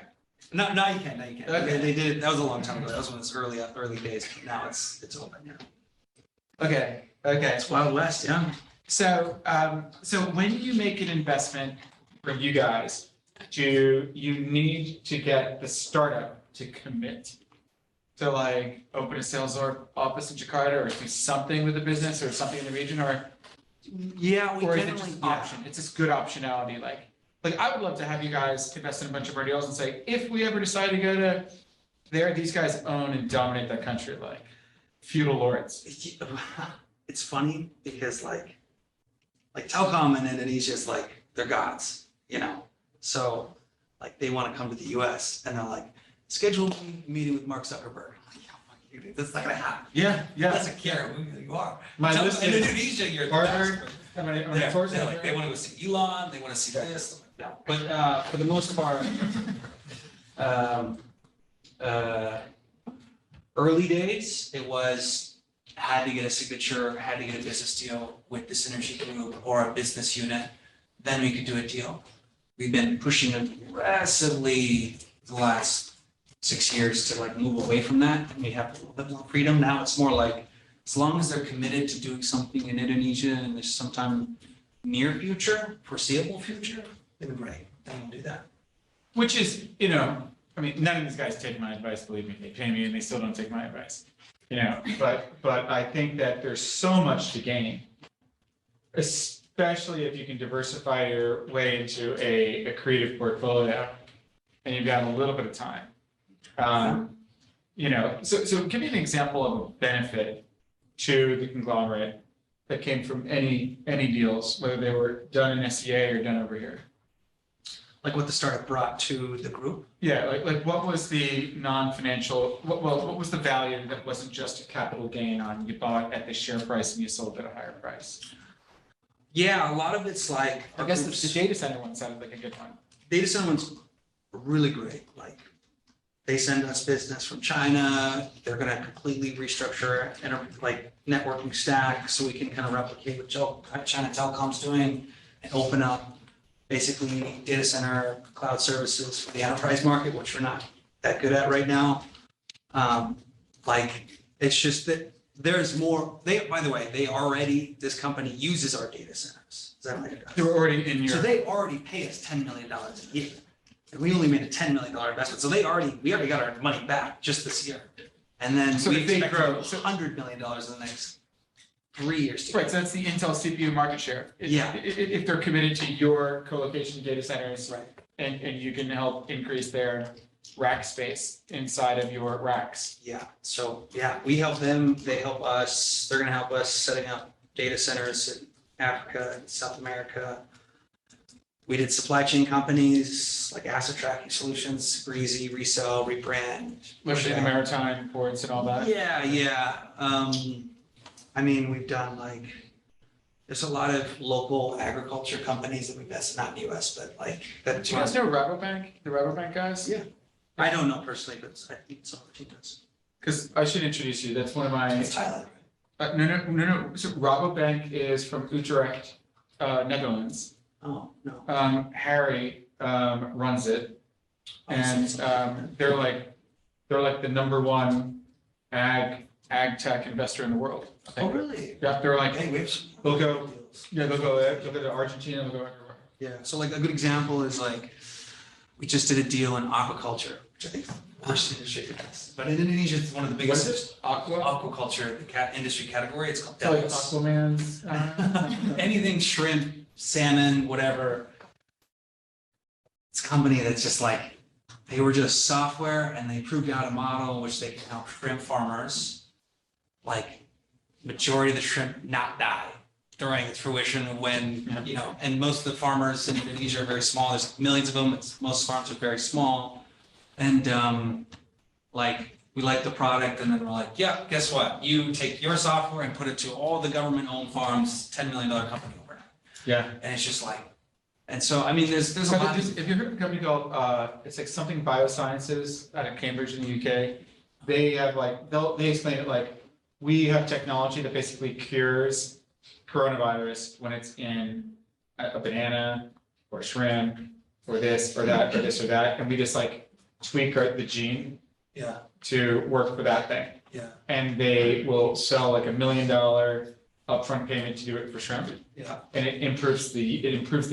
Speaker 2: No, you can't.
Speaker 1: Okay.
Speaker 2: They did it. That was a long time ago. That was when it was early days. Now it's open. Yeah.
Speaker 1: Okay.
Speaker 2: It's Wild West. Yeah.
Speaker 1: So when you make an investment for you guys, do you need to get the startup to commit to like open a sales office in Jakarta, or do something with the business, or something in the region, or
Speaker 2: Yeah,
Speaker 1: or is it just option? It's just good optionality. Like I would love to have you guys invest in a bunch of our deals and say, if we ever decide to go to there, these guys own and dominate that country like feudal lords.
Speaker 2: It's funny because like Telkom in Indonesia is like they're gods, So like they want to come to the US and they're like, schedule a meeting with Mark Zuckerberg. I'm like, yeah, fuck you, dude. That's not gonna happen.
Speaker 1: Yeah.
Speaker 2: Doesn't care who you are.
Speaker 1: My
Speaker 2: Tell
Speaker 1: list
Speaker 2: in
Speaker 1: is
Speaker 2: Indonesia, you're the
Speaker 1: Harvard.
Speaker 2: best.
Speaker 1: They're
Speaker 2: Like, they want to go see Elon, they want to see this. No. But for the most part, early days, it was had to get a signature, had to get a business deal with this energy group or a business unit, then we could do a deal. We've been pushing aggressively the last 6 years to like move away from that, and we have a little bit more freedom. Now it's more like, as long as they're committed to doing something in Indonesia and there's sometime near future, foreseeable future, then great, then we'll do that.
Speaker 1: Which is, I mean, none of these guys take my advice, believe me, they pay me and they still don't take my advice. But I think that there's so much to gain, especially if you can diversify your way into a creative portfolio and you've got a little bit of time. So give me an example of a benefit to the conglomerate that came from any deals, whether they were done in SEA or done over here.
Speaker 2: Like what the startup brought to the group?
Speaker 1: Yeah, like what was the non-financial, what was the value that wasn't just a capital gain on you bought at the share price and you sold at a higher price?
Speaker 2: Yeah, a lot of it's like.
Speaker 1: I guess the data center one sounded like a good one.
Speaker 2: Data center one's really great. Like they send us business from China. They're going to completely restructure like networking stack so we can kind of replicate what China Telecom's doing and open up basically data center cloud services for the enterprise market, which we're not that good at right now. Like it's just that there's more. By the way, this company uses our data centers. Is that right?
Speaker 1: They were already in your.
Speaker 2: So they already pay us $10 million a year. And we only made a $10 million investment. So we already got our money back just this year. And then
Speaker 1: So
Speaker 2: we
Speaker 1: if they
Speaker 2: expect
Speaker 1: grow,
Speaker 2: $100 million in the next 3 years.
Speaker 1: Right, so that's the Intel CPU market share. If they're committed to your co-location data centers.
Speaker 2: Right.
Speaker 1: And you can help increase their rack space inside of your racks.
Speaker 2: Yeah. So yeah, we help them. They help us. They're going to help us setting up data centers in Africa and South America. We did supply chain companies like asset tracking solutions, Breezy, resell, rebrand.
Speaker 1: Especially in the maritime ports and all that.
Speaker 2: Yeah. I mean, we've done like There's a lot of local agriculture companies that we invest, not in the US, but like that.
Speaker 1: Do you guys know Rabobank, the Rabobank guys?
Speaker 2: Yeah. I don't know personally, but I think some of the team does.
Speaker 1: Because I should introduce you, that's one of my,
Speaker 2: It's Thailand, right?
Speaker 1: no, so Rabobank is from Utrecht, Netherlands.
Speaker 2: Oh, no.
Speaker 1: Harry, runs it. And, they're like the number one ag tech investor in the world. I think.
Speaker 2: Oh, really?
Speaker 1: Yeah, they're like,
Speaker 2: Hey, we have some.
Speaker 1: They'll go- they'll go to Argentina, they'll go everywhere.
Speaker 2: Yeah, so like a good example is like, we just did a deal in aquaculture, which I think most industry does. But in Indonesia, it's one of the
Speaker 1: What's
Speaker 2: biggest
Speaker 1: this? Aqua?
Speaker 2: aquaculture, the industry category, it's called
Speaker 1: Like
Speaker 2: devils.
Speaker 1: Aquaman's.
Speaker 2: Anything shrimp, salmon, whatever. It's a company that's just like, they were just software and they proved out a model which they can help shrimp farmers, like majority of the shrimp not die during its fruition when, you know, and most of the farmers in Indonesia are very small. There's millions of them. Most farms are very small. And like, we like the product and then we're like, yeah, guess what? You take your software and put it to all the government-owned farms, $10 million company overnight.
Speaker 1: Yeah.
Speaker 2: And it's just like, and so, I mean, there's a
Speaker 1: So
Speaker 2: lot.
Speaker 1: if you heard of a company called, it's like something biosciences out of Cambridge in the UK, they have like, they explain it like, we have technology that basically cures coronavirus when it's in a banana or shrimp or this or that or this or that, and we just like tweak the gene
Speaker 2: Yeah,
Speaker 1: to work for that thing.
Speaker 2: yeah,
Speaker 1: And they will sell like $1 million upfront payment to do it for shrimp.
Speaker 2: yeah.
Speaker 1: And it improves the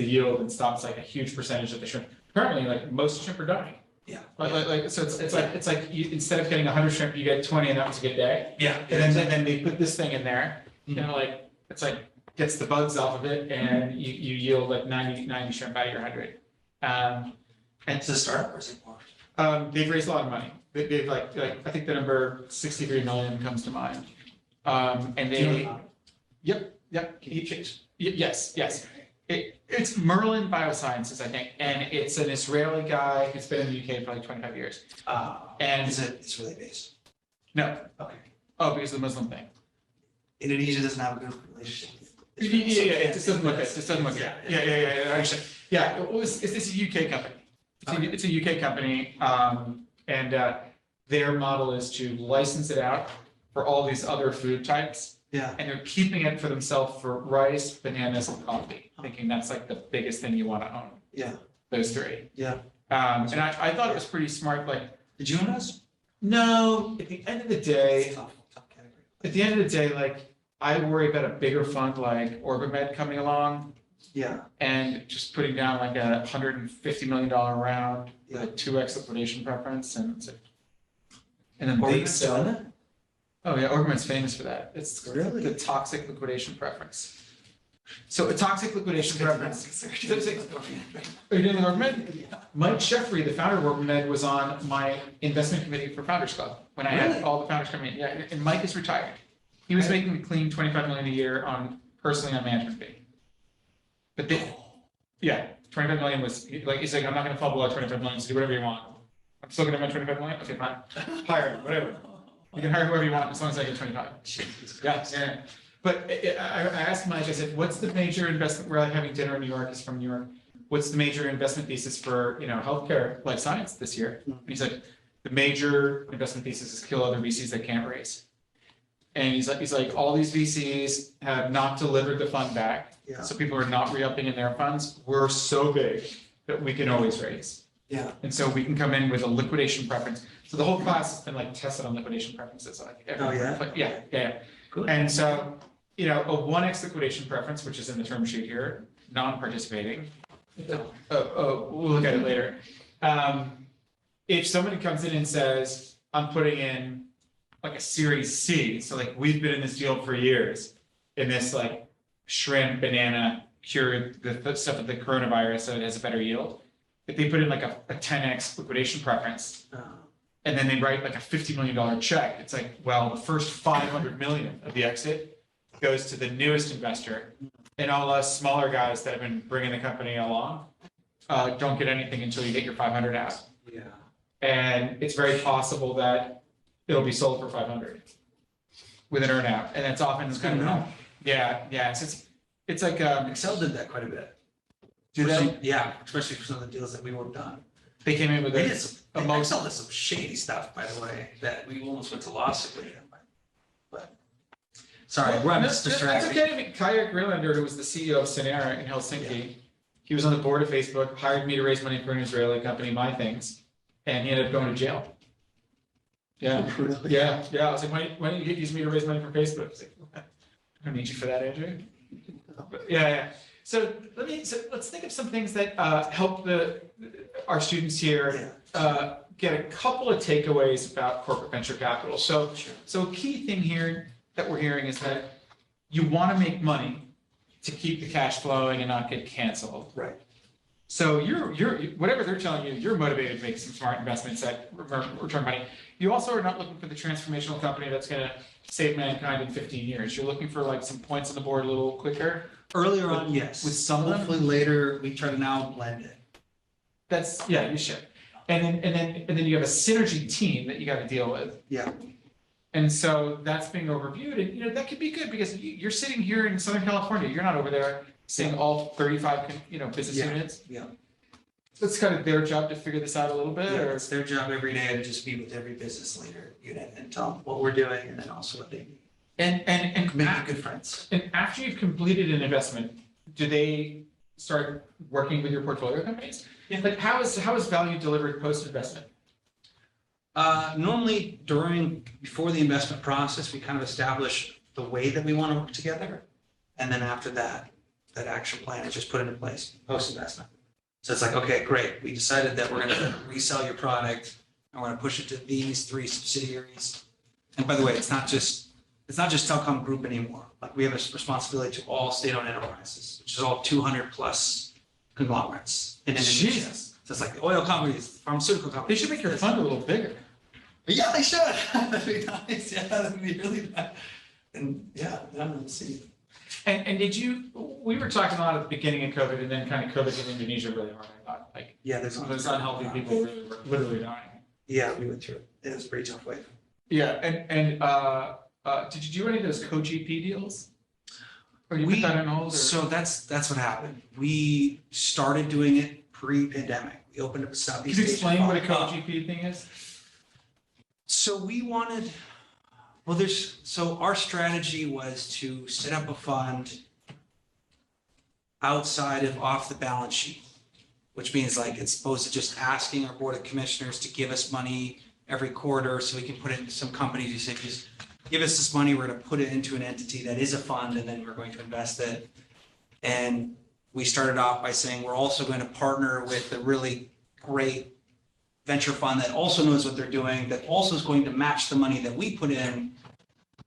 Speaker 1: yield and stops like a huge percentage of the shrimp. Currently, like most shrimp are dying.
Speaker 2: Yeah.
Speaker 1: Like so it's like you, instead of getting 100 shrimp, you get 20 and that was a good day.
Speaker 2: Yeah.
Speaker 1: And then they put this thing in there,
Speaker 2: Mhm.
Speaker 1: and like it's like gets the bugs off of it, and you yield like 90 shrimp out of your 100.
Speaker 2: And it's a startup or is it more?
Speaker 1: They've raised a lot of money. They've like I think the number 63 million comes to mind. And
Speaker 2: Do you know
Speaker 1: they.
Speaker 2: about it?
Speaker 1: Yep. Yes. It's Merlin Biosciences, I think, and it's an Israeli guy who's been in the UK for like 25 years. And
Speaker 2: Is it, it's really based?
Speaker 1: no,
Speaker 2: Okay.
Speaker 1: oh, because of the Muslim thing.
Speaker 2: Indonesia doesn't have a good relationship. with
Speaker 1: Yeah,
Speaker 2: Israel, so-
Speaker 1: it just doesn't look good. It just doesn't look good. Yeah. I understand. Yeah, it's a UK company. It's a UK company, and their model is to license it out for all these other food types.
Speaker 2: Yeah,
Speaker 1: And they're keeping it for themselves for rice, bananas, and coffee, thinking that's like the biggest thing you want to own,
Speaker 2: yeah,
Speaker 1: those three.
Speaker 2: yeah.
Speaker 1: And I thought it was pretty smart, like,
Speaker 2: Did you invest?
Speaker 1: no, at the end of the day,
Speaker 2: Tough category.
Speaker 1: at the end of the day, like, I worry about a bigger fund like OrbiMed coming along
Speaker 2: Yeah,
Speaker 1: and just putting down like a $150 million round with a
Speaker 2: Yeah.
Speaker 1: 2x liquidation preference and then
Speaker 2: Or
Speaker 1: they
Speaker 2: even
Speaker 1: sell.
Speaker 2: doing it?
Speaker 1: Oh yeah, OrbiMed's famous for that. It's
Speaker 2: Really?
Speaker 1: the toxic liquidation preference. So a toxic liquidation preference. Are you doing the OrbiMed? Mike Sheffrey, the founder of OrbiMed, was on my investment committee for Founders Club when I had
Speaker 2: Really?
Speaker 1: all the founders come in. Yeah, and Mike is retired. He was making a clean 25 million a year personally on management fee. But yeah, 25 million was like, he's like, I'm not gonna fall below 25 million, so do whatever you want. I'm still gonna have 25 million, okay, fine, hire him, whatever. You can hire whoever you want as long as I get 25. Yeah. But I asked Mike, I said, what's the major investment, we're having dinner in New York, he's from New York. What's the major investment thesis for, healthcare, life science this year? And he said, the major investment thesis is kill other VCs that can't raise. And he's like, all these VCs have not delivered the fund back.
Speaker 2: Yeah.
Speaker 1: So people are not re-upping in their funds. We're so big that we can always raise.
Speaker 2: Yeah,
Speaker 1: And so we can come in with a liquidation preference. So the whole class has been like tested on liquidation preferences. Like Yeah.
Speaker 2: good.
Speaker 1: And so, a 1x liquidation preference, which is in the term sheet here, non-participating. We'll look at it later. If somebody comes in and says, I'm putting in like a Series C, so like we've been in this deal for years, in this like shrimp, banana, cured the stuff of the coronavirus, so it has a better yield. If they put in like a 10x liquidation preference, and then they write like a $50 million check, it's like, well, the first 500 million of the exit goes to the newest investor, and all us smaller guys that have been bringing the company along don't get anything until you get your 500 out.
Speaker 2: Yeah.
Speaker 1: And it's very possible that it'll be sold for 500 with an earnout, and that's often
Speaker 2: It's
Speaker 1: kind
Speaker 2: good
Speaker 1: of
Speaker 2: to know.
Speaker 1: Yeah. So it's like,
Speaker 2: Excel did that quite a bit.
Speaker 1: do they?
Speaker 2: Yeah, especially for some of the deals that we worked on.
Speaker 1: They came in with
Speaker 2: They
Speaker 1: a,
Speaker 2: did some,
Speaker 1: most-
Speaker 2: Excel did some shady stuff, by the way, that we almost went to lawsuit with them. But, sorry,
Speaker 1: Well,
Speaker 2: I'm
Speaker 1: no,
Speaker 2: just
Speaker 1: that's
Speaker 2: distracted.
Speaker 1: okay. I mean, Kaya Greenlander, who was the CEO of Sonera in Helsinki, he was on the board of Facebook, hired me to raise money for an Israeli company, My Things, and he ended up going to jail. Yeah,
Speaker 2: Really?
Speaker 1: yeah. I was like, why don't you use me to raise money for Facebook? I was like, I don't need you for that, Andrew. But yeah. So let's think of some things that help our students here get a couple of takeaways about corporate venture capital. So a key thing here that we're hearing is that you want to make money to keep the cash flowing and not get canceled.
Speaker 2: Right.
Speaker 1: So you're whatever they're telling you, you're motivated to make some smart investments that return money. You also are not looking for the transformational company that's going to save mankind in 15 years. You're looking for like some points on the board a little quicker.
Speaker 2: Earlier on, yes.
Speaker 1: With some of them?
Speaker 2: Hopefully later, we try to now blend it.
Speaker 1: You should. And then you have a synergy team that you got to deal with.
Speaker 2: Yeah.
Speaker 1: And so that's being overviewed, and that could be good because you're sitting here in Southern California. You're not over there seeing all 35 business units.
Speaker 2: Yeah.
Speaker 1: So it's kind of their job to figure this out a little bit.
Speaker 2: Yeah,
Speaker 1: Or
Speaker 2: it's their job every day to just be with every business leader unit and tell them what we're doing and then also what they need.
Speaker 1: and
Speaker 2: Make good friends.
Speaker 1: And after you've completed an investment, do they start working with your portfolio companies?
Speaker 2: Yeah.
Speaker 1: Like how is value delivered post investment?
Speaker 2: Normally before the investment process, we kind of establish the way that we want to work together. And then after that action plan is just put into place post investment. So it's like, okay, great. We decided that we're going to resell your product and we're going to push it to these 3 subsidiaries. And by the way, it's not just Telecom Group anymore. Like we have a responsibility to all state-owned enterprises, which is all 200 plus conglomerates in Indonesia.
Speaker 1: Jesus.
Speaker 2: So it's like the oil companies, pharmaceutical companies.
Speaker 1: They should make your fund a little bigger.
Speaker 2: Yeah, they should. That'd be nice. Yeah, that'd be really nice. And yeah, let's see.
Speaker 1: And we were talking a lot at the beginning of COVID and then kind of COVID hit Indonesia really hard, I thought. Like
Speaker 2: Yeah, there's
Speaker 1: some of those unhealthy people really were literally dying.
Speaker 2: Yeah, we went through it. It was a pretty tough wave.
Speaker 1: Yeah, and did you do any of those co-GP deals? Or you put that on hold? Or?
Speaker 2: So that's what happened. We started doing it pre-pandemic. We opened up a Southeast
Speaker 1: Can you
Speaker 2: Asia
Speaker 1: explain what a
Speaker 2: fund.
Speaker 1: co-GP thing is?
Speaker 2: So we wanted, so our strategy was to set up a fund outside of off the balance sheet, which means like it's opposed to just asking our board of commissioners to give us money every quarter so we can put it into some companies. You say, just give us this money, we're going to put it into an entity that is a fund and then we're going to invest it. And we started off by saying we're also going to partner with a really great venture fund that also knows what they're doing, that also is going to match the money that we put in.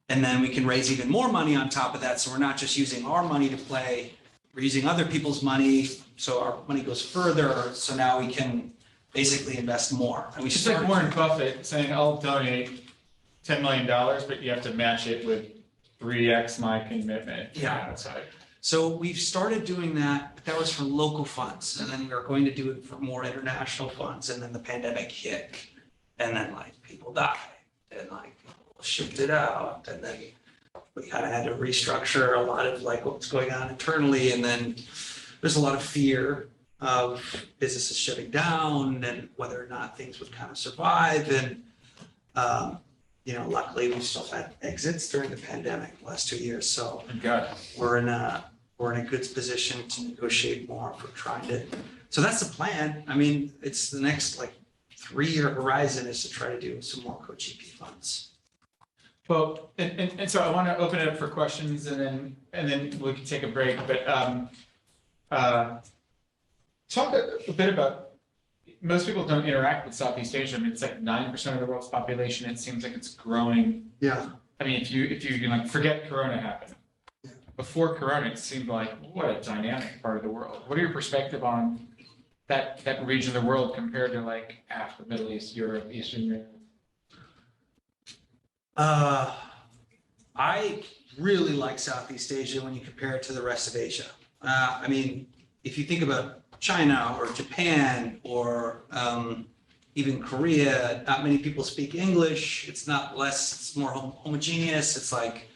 Speaker 2: And then we can raise even more money on top of that. So we're not just using our money to play, we're using other people's money. So our money goes further. So now we can basically invest more. And we
Speaker 1: It's like Warren Buffett saying, I'll donate $10 million, but you have to match it with 3x my commitment.
Speaker 2: Yeah.
Speaker 1: Outside.
Speaker 2: So we've started doing that, but that was for local funds. And then we were going to do it for more international funds. And then the pandemic hit. And then like people died and like people shipped it out. And then we kind of had to restructure a lot of like what's going on internally. And then there's a lot of fear of businesses shutting down and whether or not things would kind of survive. And, luckily we still had exits during the pandemic the last 2 years. So
Speaker 1: Thank God.
Speaker 2: we're in a good position to negotiate more if we're trying to. So that's the plan. I mean, it's the next like 3-year horizon is to try to do some more co-GP funds.
Speaker 1: Well, and so I want to open it up for questions and then we can take a break. But talk a bit about, most people don't interact with Southeast Asia. I mean, it's like 9% of the world's population. It seems like it's growing.
Speaker 2: Yeah.
Speaker 1: I mean, if you can like forget Corona happened. Before Corona, it seemed like what a dynamic part of the world. What are your perspective on that region of the world compared to like Africa, Middle East, Europe, Eastern Europe?
Speaker 2: I really like Southeast Asia when you compare it to the rest of Asia. I mean, if you think about China or Japan or even Korea, not many people speak English. It's not less, it's more homogeneous. It's like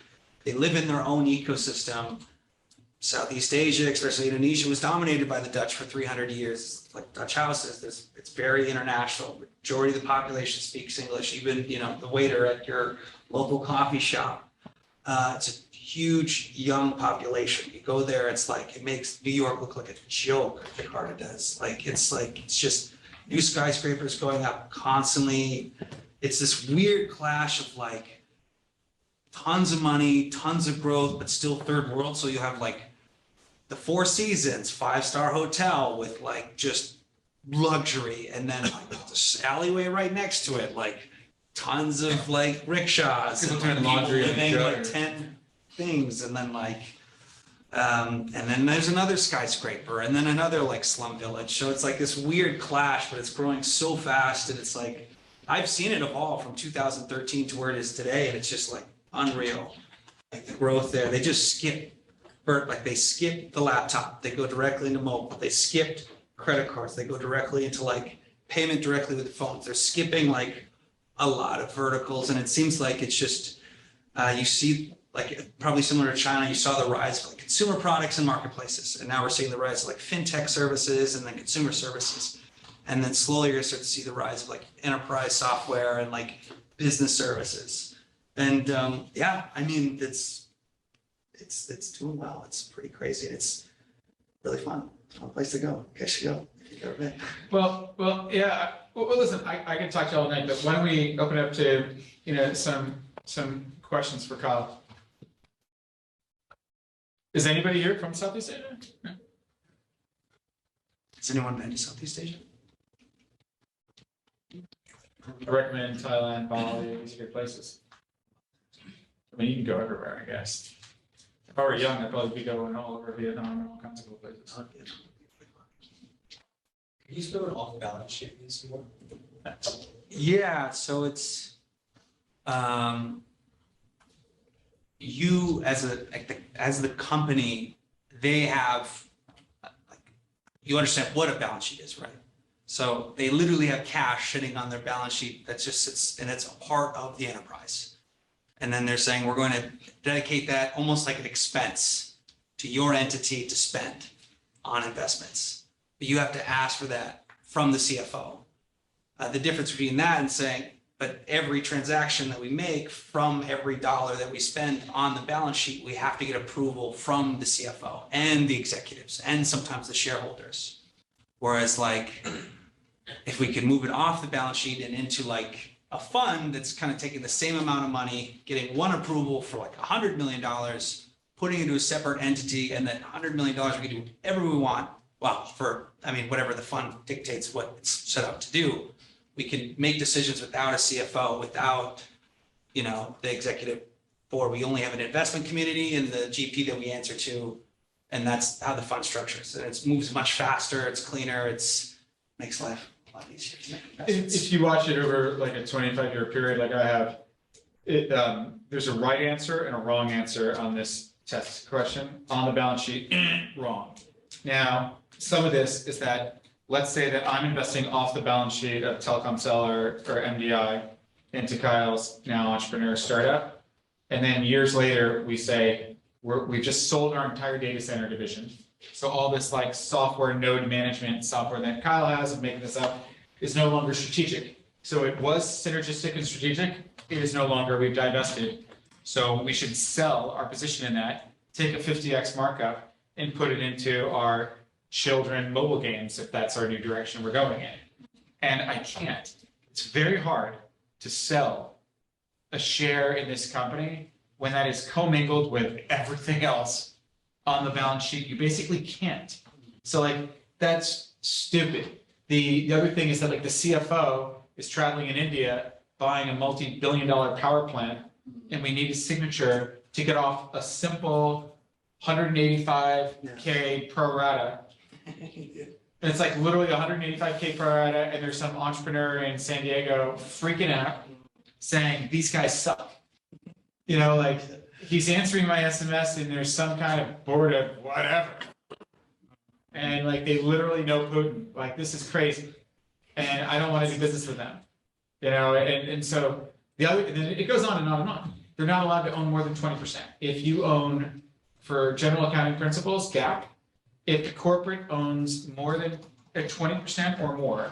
Speaker 2: they live in their own ecosystem. Southeast Asia, especially Indonesia, was dominated by the Dutch for 300 years. Like Dutch houses, it's very international. Majority of the population speaks English. Even the waiter at your local coffee shop. It's a huge young population. You go there, it's like it makes New York look like a joke. Jakarta does. It's just new skyscrapers going up constantly. It's this weird clash of like tons of money, tons of growth, but still third world. So you have like the Four Seasons, 5-star hotel with like just luxury, and then like the alleyway right next to it, like tons of like rickshaws
Speaker 1: People
Speaker 2: and
Speaker 1: doing laundry in
Speaker 2: living
Speaker 1: the
Speaker 2: like
Speaker 1: gutter.
Speaker 2: 10 things, and then like and then there's another skyscraper, and then another like slum village. So it's like this weird clash, but it's growing so fast, and it's like I've seen it evolve from 2013 to where it is today, and it's just like unreal. Like the growth there, they just skip. Like they skipped the laptop, they go directly into mobile. They skipped credit cards, they go directly into like payment directly with the phones. They're skipping like a lot of verticals, and it seems like it's just you see like probably similar to China. You saw the rise of like consumer products and marketplaces, and now we're seeing the rise of like fintech services and then consumer services, and then slowly you're gonna start to see the rise of like enterprise software and like business services. And yeah, I mean it's doing well. It's pretty crazy. It's really fun. It's a fun place to go. You guys should go if you've never been.
Speaker 1: Well, yeah. Well, listen, I can talk to you all night, but why don't we open up to some questions for Kyle? Is anybody here from Southeast Asia? No.
Speaker 2: Has anyone been to Southeast Asia?
Speaker 1: I recommend Thailand, Bali. These are good places. I mean, you can go everywhere, I guess. If I were young, I'd probably be going all over Vietnam and all kinds of cool places.
Speaker 3: Can you spell it off the balance sheet some more?
Speaker 2: Yeah, so it's you as the company, they have like you understand what a balance sheet is, right? So they literally have cash sitting on their balance sheet that just sits, and it's a part of the enterprise. And then they're saying we're going to dedicate that almost like an expense to your entity to spend on investments. But you have to ask for that from the CFO. The difference between that and saying, but every transaction that we make from every dollar that we spend on the balance sheet, we have to get approval from the CFO and the executives and sometimes the shareholders. Whereas like, if we could move it off the balance sheet and into like a fund that's kind of taking the same amount of money, getting one approval for like $100 million, putting it into a separate entity, and that $100 million we can do whatever we want. Well, whatever the fund dictates what it's set up to do. We can make decisions without a CFO, without, the executive board. We only have an investment community and the GP that we answer to, and that's how the fund structures. And it moves much faster, it's cleaner, makes life a lot easier to make investments.
Speaker 1: If you watch it over like a 25-year period, like I have, there's a right answer and a wrong answer on this test question. On the balance sheet, wrong. Now, some of this is that, let's say that I'm investing off the balance sheet of Telekom or MDI into Kyle's now entrepreneur startup. And then years later, we say, we've just sold our entire data center division. So all this like software node management software that Kyle has, I'm making this up, is no longer strategic. So it was synergistic and strategic. It is no longer, we've divested. So we should sell our position in that, take a 50x markup and put it into our children mobile games if that's our new direction we're going in. And I can't. It's very hard to sell a share in this company when that is commingled with everything else on the balance sheet. You basically can't. So like that's stupid. The other thing is that like the CFO is traveling in India buying a multi-billion-dollar power plant, and we need a signature to get off a simple 185K pro rata. And it's like literally 185K pro rata, and there's some entrepreneur in San Diego freaking out saying these guys suck. Like he's answering my SMS and there's some kind of board of whatever. And like they literally know Putin. Like this is crazy. And I don't want to do business with them. And so it goes on and on and on. They're not allowed to own more than 20%. If you own for general accounting principles, GAAP, if the corporate owns more than 20% or more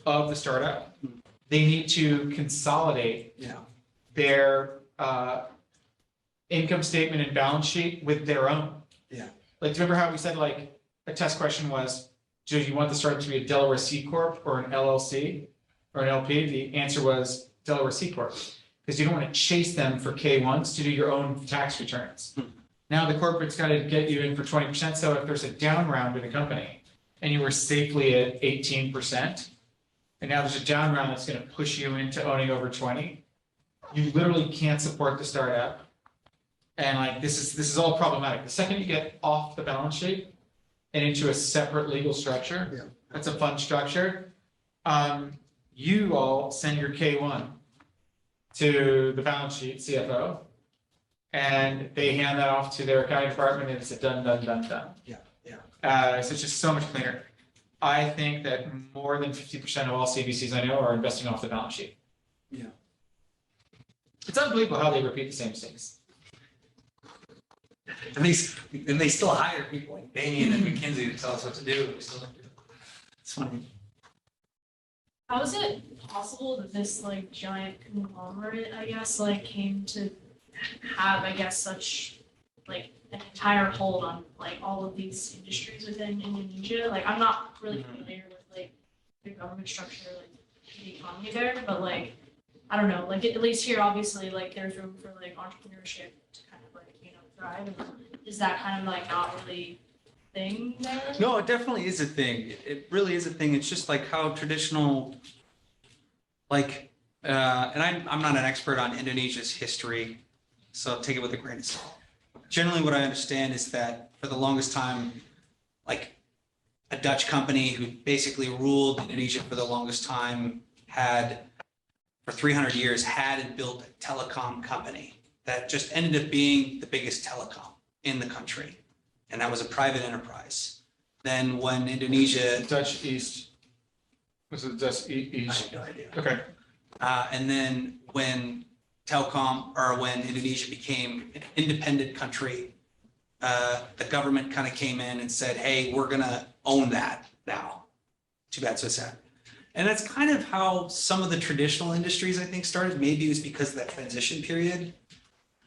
Speaker 1: of the startup, they need to consolidate
Speaker 2: Yeah.
Speaker 1: their income statement and balance sheet with their own.
Speaker 2: Yeah.
Speaker 1: Like, do you remember how we said, like, a test question was, do you want the startup to be a Delaware C Corp or an LLC or an LP? The answer was Delaware C Corp, because you don't want to chase them for K1s to do your own tax returns. Now the corporate's got to get you in for 20%. So if there's a down round in a company and you were safely at 18%, and now there's a down round that's going to push you into owning over 20, you literally can't support the startup. And like, this is all problematic. The second you get off the balance sheet and into a separate legal structure, that's a fund structure. You all send your K1 to the balance sheet CFO, and they hand that off to their accounting department, and it's a done.
Speaker 2: Yeah.
Speaker 1: So it's just so much cleaner. I think that more than 50% of all CVCs I know are investing off the balance sheet.
Speaker 2: Yeah.
Speaker 1: It's unbelievable how they repeat the same mistakes.
Speaker 2: And they still hire people like Daniel and McKinsey to tell us what to do. We still don't do it. It's funny.
Speaker 4: How is it possible that this like giant conglomerate, I guess, like came to have, I guess, such like an entire hold on like all of these industries within Indonesia? Like, I'm not really familiar with like the government structure, like the economy there, but like, I don't know, like at least here, obviously, like there's room for like entrepreneurship to kind of like, thrive. And is that kind of like not really a thing there?
Speaker 2: No, it definitely is a thing. It really is a thing. It's just like how traditional, like, and I'm not an expert on Indonesia's history, so take it with a grain of salt. Generally, what I understand is that for the longest time, like a Dutch company who basically ruled Indonesia for the longest time had, for 300 years, had and built a telecom company that just ended up being the biggest telecom in the country. And that was a private enterprise. Then when Indonesia,
Speaker 1: Dutch East. Was it Dutch
Speaker 2: I
Speaker 1: East?
Speaker 2: have no idea.
Speaker 1: Okay.
Speaker 2: And then when when Indonesia became an independent country, the government kind of came in and said, hey, we're gonna own that now. Too bad, so sad. And that's kind of how some of the traditional industries, I think, started. Maybe it was because of that transition period.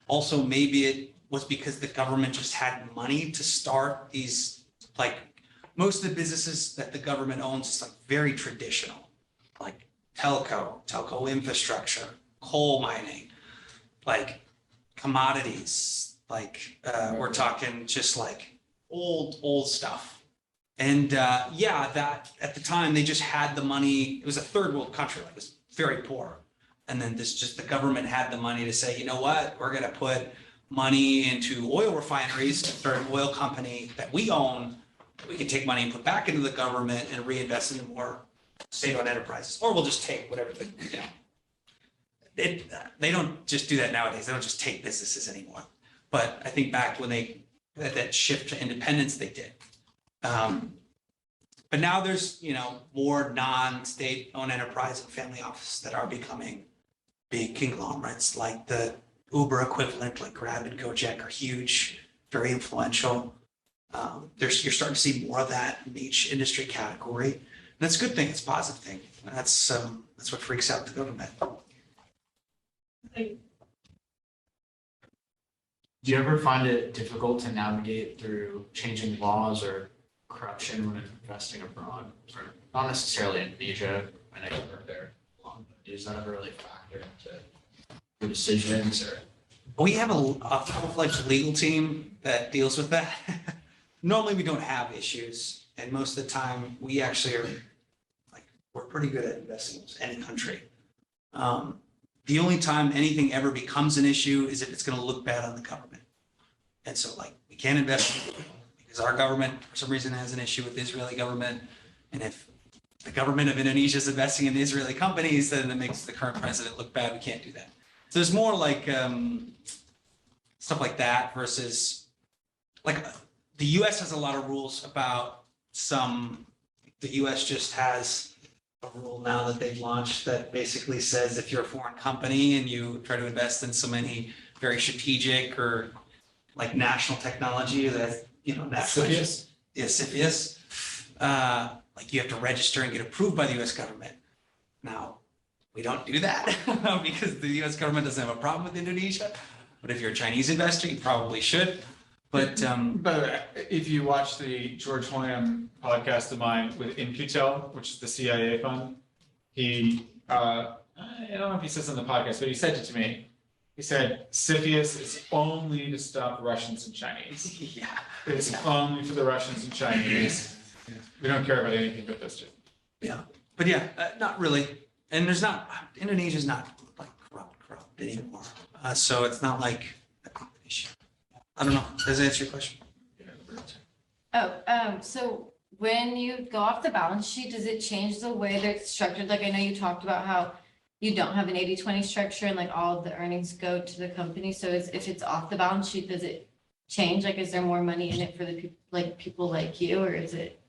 Speaker 2: Also, maybe it was because the government just had money to start these, like, most of the businesses that the government owns is like very traditional, like telco infrastructure, coal mining, like commodities, like we're talking just like old stuff. And that at the time they just had the money. It was a third world country, like it was very poor. And then the government had the money to say, you know what, we're gonna put money into oil refineries to start an oil company that we own. We can take money and put back into the government and reinvest in more state-owned enterprises, or we'll just take whatever they don't just do that nowadays. They don't just take businesses anymore. But I think back when that shift to independence, they did. But now there's, more non-state-owned enterprise and family offices that are becoming big conglomerates, like the Uber equivalent, like Grab and Gojek are huge, very influential. You're starting to see more of that in each industry category. And that's a good thing. It's a positive thing. That's what freaks out the government.
Speaker 3: Do you ever find it difficult to navigate through changing laws or corruption when investing abroad? Or not necessarily in Indonesia, I know you work there long, but does that ever really factor into your decisions? Or
Speaker 2: We have a full-fledged legal team that deals with that. Normally, we don't have issues, and most of the time, we actually are we're pretty good at investing in any country. The only time anything ever becomes an issue is if it's going to look bad on the government. And so we can't invest because our government, for some reason, has an issue with the Israeli government. And if the government of Indonesia is investing in Israeli companies, then it makes the current president look bad. We can't do that. So there's more stuff like that versus the US has a lot of rules about the US just has a rule now that they've launched that basically says if you're a foreign company and you try to invest in so many very strategic or like national technology that, national.
Speaker 1: CFIUS?
Speaker 2: Yeah, CFIUS. Like you have to register and get approved by the US government. Now, we don't do that because the US government doesn't have a problem with Indonesia. But if you're a Chinese investor, you probably should. But
Speaker 1: By the way, if you watch the George Hoyam podcast of mine with In-Q-Tel, which is the CIA fund, he, I don't know if he says on the podcast, but he said it to me. He said, CFIUS is only to stop Russians and Chinese.
Speaker 2: yeah,
Speaker 1: It's only for the Russians and Chinese. We don't care about anything but this.
Speaker 2: but yeah, not really. And Indonesia's not like corrupt anymore. So it's not like a big issue. I don't know. Does that answer your question?
Speaker 5: So when you go off the balance sheet, does it change the way that it's structured? Like, I know you talked about how you don't have an 80-20 structure and like all of the earnings go to the company. So if it's off the balance sheet, does it change? Like, is there more money in it for the people like you, or is it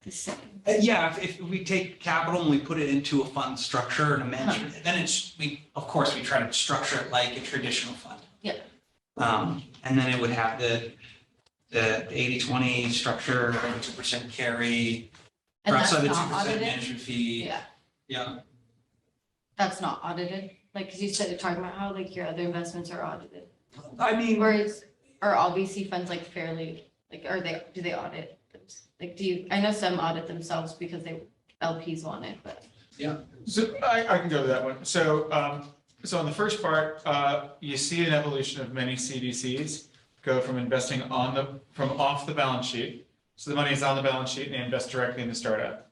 Speaker 5: the same?
Speaker 2: Yeah, if we take capital and we put it into a fund structure and a management, then of course, we try to structure it like a traditional fund.
Speaker 5: Yeah.
Speaker 2: And then it would have the 80-20 structure, 2% carry,
Speaker 5: And
Speaker 2: perhaps
Speaker 5: that's
Speaker 2: the
Speaker 5: not
Speaker 2: 2%
Speaker 5: audited?
Speaker 2: management fee.
Speaker 5: Yeah,
Speaker 2: Yeah.
Speaker 5: that's not audited? Like, because you said you're talking about how like your other investments are audited.
Speaker 2: I mean,
Speaker 5: Are all VC funds like fairly, like, do they audit? Like, I know some audit themselves because LPs want it, but.
Speaker 1: So I can go to that one. So on the first part, you see an evolution of many CVCs go from investing from off the balance sheet. So the money is on the balance sheet and they invest directly in the startup.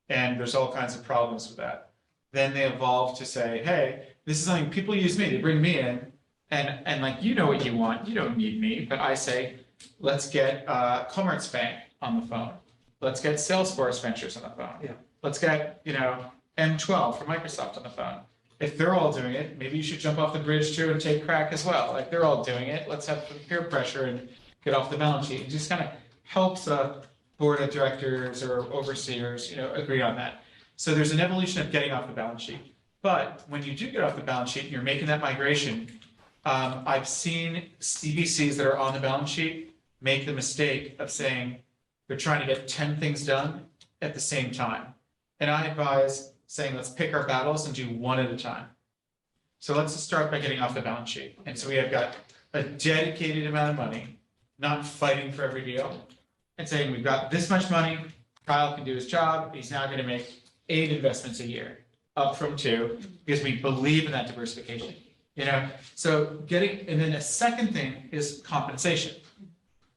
Speaker 1: And there's all kinds of problems with that. Then they evolve to say, hey, this is something people use me, they bring me in. And like, you know what you want, you don't need me, but I say, let's get Commerce Bank on the phone. Let's get Salesforce Ventures on the phone.
Speaker 2: Yeah.
Speaker 1: Let's get, M12 from Microsoft on the phone. If they're all doing it, maybe you should jump off the bridge too and take crack as well. Like they're all doing it. Let's have some peer pressure and get off the balance sheet. It just kind of helps a board of directors or overseers, agree on that. So there's an evolution of getting off the balance sheet. But when you do get off the balance sheet and you're making that migration, I've seen CVCs that are on the balance sheet make the mistake of saying they're trying to get 10 things done at the same time. And I advise saying, let's pick our battles and do one at a time. So let's just start by getting off the balance sheet. And so we have got a dedicated amount of money, not fighting for every deal, and saying we've got this much money, Kyle can do his job, he's now gonna make 8 investments a year, up from 2, because we believe in that diversification. So and then a second thing is compensation.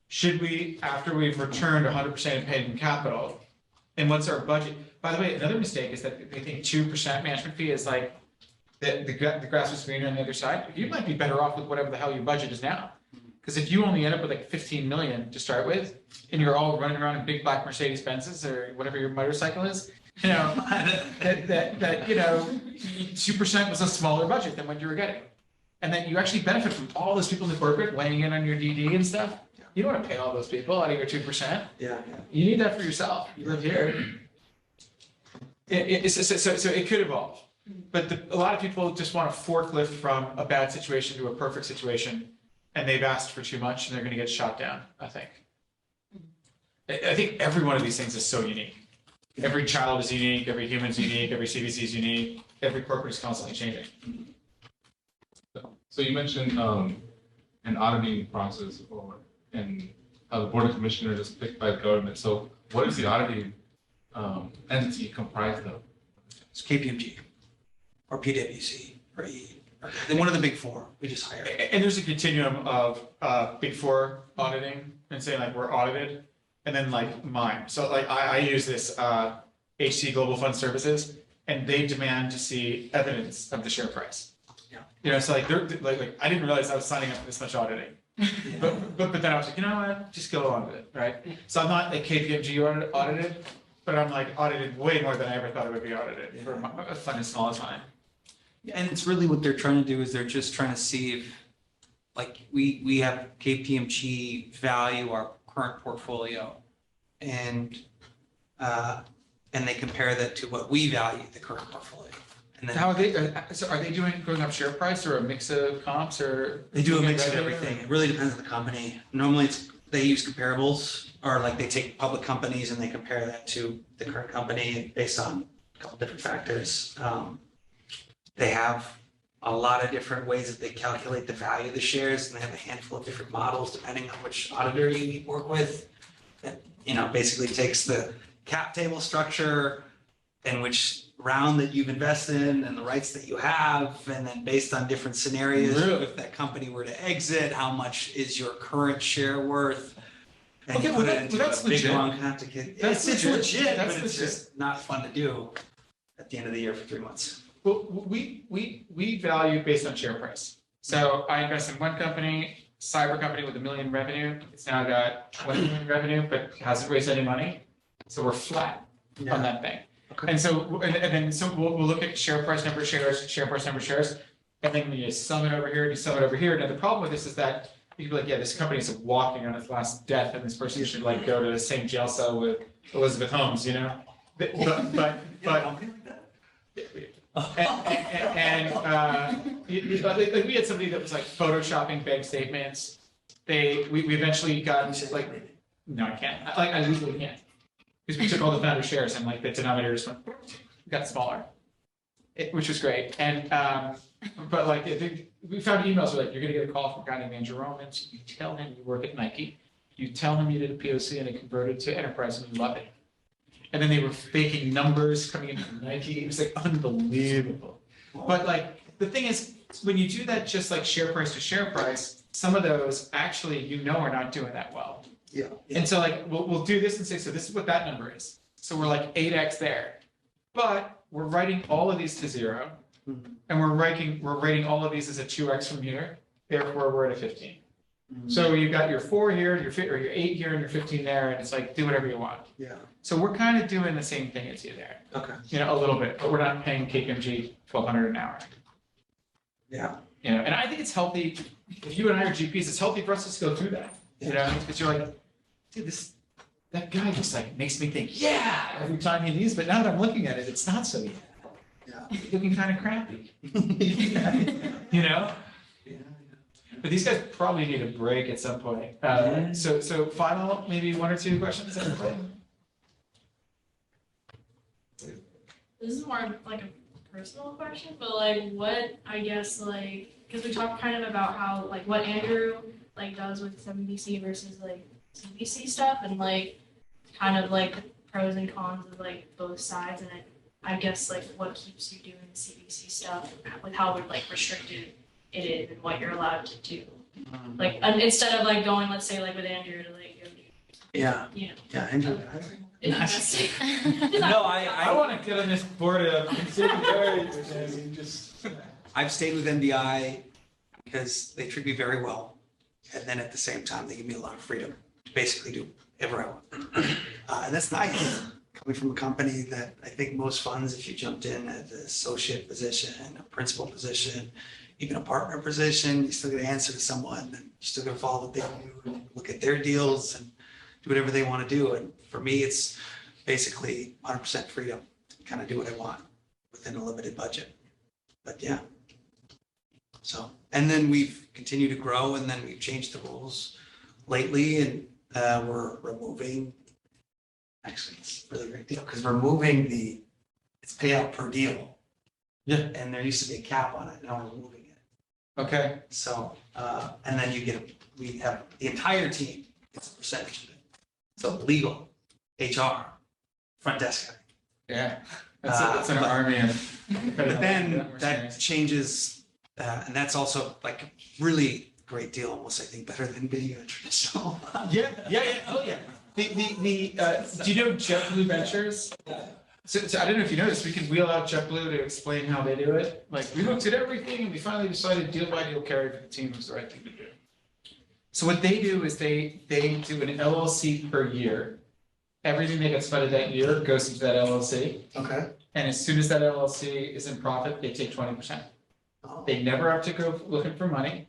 Speaker 1: Should we, after we've returned 100% of paid in capital, and what's our budget? By the way, another mistake is that they think 2% management fee is like the grass is greener on the other side. You might be better off with whatever the hell your budget is now. Because if you only end up with like 15 million to start with, and you're all running around in big black Mercedes Benzes or whatever your motorcycle is, that 2% was a smaller budget than what you were getting. And then you actually benefit from all those people in the corporate weighing in on your DD and stuff. You don't want to pay all those people out of your 2%.
Speaker 2: Yeah.
Speaker 1: You need that for yourself. You live here. So it could evolve. But a lot of people just want to forklift from a bad situation to a perfect situation, and they've asked for too much, and they're going to get shot down, I think. I think every one of these things is so unique. Every child is unique, every human is unique, every CVC is unique, every corporate is constantly changing.
Speaker 6: So you mentioned an auditing process and how the board of commissioners is picked by the government. So what is the auditing entity comprised of?
Speaker 2: It's KPMG or PwC or E. They're one of the big 4. We just hired.
Speaker 1: And there's a continuum of big 4 auditing and saying like we're audited, and then like mine. So like I use this HC Global Fund Services, and they demand to see evidence of the share price.
Speaker 2: Yeah.
Speaker 1: So like they're like I didn't realize I was signing up for this much auditing. But then I was like, you know what, just go on with it, right? So I'm not like KPMG audited, but I'm like audited way more than I ever thought it would be audited for a fund as small as mine.
Speaker 2: And it's really what they're trying to do is they're just trying to see if, like, we have KPMG value our current portfolio, and they compare that to what we value the current portfolio. And then
Speaker 1: How are they, so are they going up share price or a mix of comps or?
Speaker 2: they do a mix of
Speaker 1: revenue?
Speaker 2: everything. It really depends on the company. Normally they use comparables, or like they take public companies and they compare that to the current company based on a couple different factors. They have a lot of different ways that they calculate the value of the shares, and they have a handful of different models depending on which auditor you work with. That, basically takes the cap table structure and which round that you've invested in and the rights that you have, and then based on different scenarios,
Speaker 1: Really?
Speaker 2: if that company were to exit, how much is your current share worth? And
Speaker 1: Okay,
Speaker 2: you
Speaker 1: well,
Speaker 2: put it
Speaker 1: that-
Speaker 2: into
Speaker 1: well, that's
Speaker 2: a big
Speaker 1: legit.
Speaker 2: long complicated.
Speaker 1: That's
Speaker 2: It's
Speaker 1: legit.
Speaker 2: legit,
Speaker 1: That's
Speaker 2: but it's
Speaker 1: legit.
Speaker 2: just not fun to do at the end of the year for 3 months.
Speaker 1: Well, we value based on share price. So I invest in one company, cyber company with $1 million revenue. It's now got 20 million revenue, but hasn't raised any money. So we're flat on that thing.
Speaker 2: Okay.
Speaker 1: And so, and then, so we'll look at share price, number of shares, share price, number of shares. And then you sum it over here, you sum it over here. Now, the problem with this is that you can be like, yeah, this company is walking on its last death and this person should like go to the same jail cell with Elizabeth Holmes, But, like we had somebody that was like photoshopping bank statements. We eventually got into like, no, I can't. I legally can't. Because we took all the founder shares and like the denominator just got smaller, which was great. And, but like, we found emails were like, you're gonna get a call from a guy named Andrew Romans. You tell him you work at Nike. You tell him you did a POC and it converted to enterprise and you love it. And then they were faking numbers coming in from Nike. It was like unbelievable. But like, the thing is, when you do that just like share price to share price, some of those actually, are not doing that well.
Speaker 2: Yeah.
Speaker 1: And so like, we'll do this and say, so this is what that number is. So we're like 8x there. But we're writing all of these to 0. And we're rating all of these as a 2x from here. Therefore, we're at a 15. So you've got your 4 here, your 8 here, and your 15 there, and it's like, do whatever you want.
Speaker 2: Yeah.
Speaker 1: So we're kind of doing the same thing as you there,
Speaker 2: Okay.
Speaker 1: a little bit, but we're not paying KPMG $1,200 an hour.
Speaker 2: Yeah.
Speaker 1: And I think it's healthy, if you and I are GPs, it's healthy for us to go through that, because you're like, dude, that guy just like makes me think, yeah, every time he leaves, but now that I'm looking at it, it's not so
Speaker 2: Yeah.
Speaker 1: It's looking kind of crappy,
Speaker 2: Yeah.
Speaker 1: But these guys probably need a break at some point. So final, maybe 1 or 2 questions, everybody?
Speaker 4: This is more of like a personal question, but like what, I guess, like, because we talked kind of about how, like, what Andrew, like, does with MDC versus, like, CVC stuff, and, like, kind of, like, the pros and cons of, like, both sides, and I guess, like, what keeps you doing the CVC stuff, with how, like, restricted it is and what you're allowed to do. Like, instead of, like, going, let's say, like, with Andrew to, like, go do,
Speaker 2: Yeah. Yeah. Andrew.
Speaker 4: investing.
Speaker 2: No,
Speaker 1: I want to get on this board of subsidiaries and just.
Speaker 2: I've stayed with MDI because they treat me very well. And then at the same time, they give me a lot of freedom to basically do whatever I want. And that's nice, coming from a company that I think most funds, if you jumped in at the associate position, a principal position, even a partner position, you still got to answer to someone, and you still got to follow what they do, and look at their deals and do whatever they want to do. And for me, it's basically 100% freedom to kind of do what I want within a limited budget. But yeah. So, and then we've continued to grow, and then we've changed the rules lately, and we're removing, actually, it's a really great deal, because we're moving it's payout per deal.
Speaker 1: Yeah.
Speaker 2: And there used to be a cap on it, now we're removing it.
Speaker 1: Okay.
Speaker 2: So, and then we have the entire team, it's a percentage of it. So legal, HR, front desk.
Speaker 1: Yeah. That's an army of.
Speaker 2: But then that changes, and that's also like a really great deal, almost, I think, better than being a traditional.
Speaker 1: Yeah. Oh, yeah. Do you know JetBlue Ventures? So I don't know if you noticed, we can wheel out JetBlue to explain how they do it. Like, we looked at everything and we finally decided deal by deal carry for the team was the right thing to do. So what they do is they do an LLC per year. Everything they get spent that year goes into that LLC.
Speaker 2: Okay.
Speaker 1: And as soon as that LLC is in profit, they take 20%. They never have to go looking for money.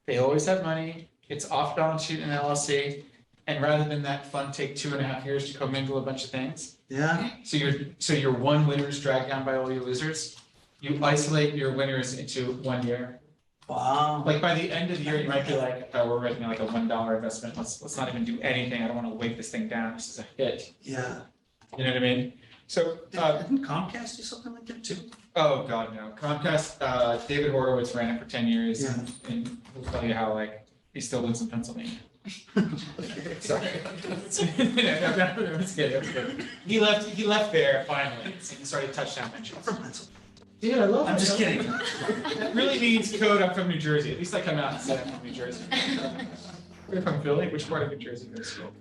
Speaker 1: They always have money. It's off balance sheet in LLC. And rather than that fund take 2.5 years to commingle a bunch of things.
Speaker 2: Yeah.
Speaker 1: So your one winner is dragged down by all your losers. you isolate your winners into 1 year.
Speaker 2: Wow.
Speaker 1: Like by the end of the year, you might be like, oh, we're making like a $1 investment. Let's not even do anything. I don't want to weight this thing down. This is a hit.
Speaker 2: Yeah.
Speaker 1: You know what I mean? So,
Speaker 2: Didn't Comcast do something like that too?
Speaker 1: oh God, no. Comcast, David Horowitz ran it for 10 years
Speaker 2: Yeah.
Speaker 1: and he'll tell you how like he still lives in Pennsylvania. Sorry. No, I'm just kidding, I'm kidding. He left there finally. He started touchdown mentions.
Speaker 2: From Pennsylvania.
Speaker 1: Dude, I love
Speaker 2: I'm just kidding.
Speaker 1: That really means code. I'm from New Jersey. At least I come out and say I'm from New Jersey. You're from Philly? Which part of New Jersey goes to school?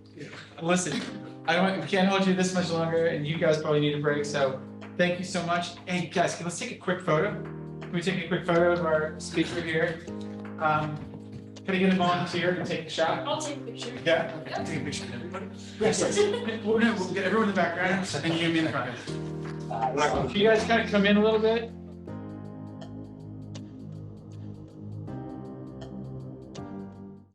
Speaker 1: Listen, we can't hold you this much longer, and you guys probably need a break. So thank you so much. Hey guys, let's take a quick photo. Can we take a quick photo of our speaker here? Can I get a volunteer to take a shot?
Speaker 4: I'll take a picture.
Speaker 1: Yeah.
Speaker 2: Take a picture of everybody.
Speaker 1: Yes. We'll get everyone in the background and you in the front. Can you guys kind of come in a little bit?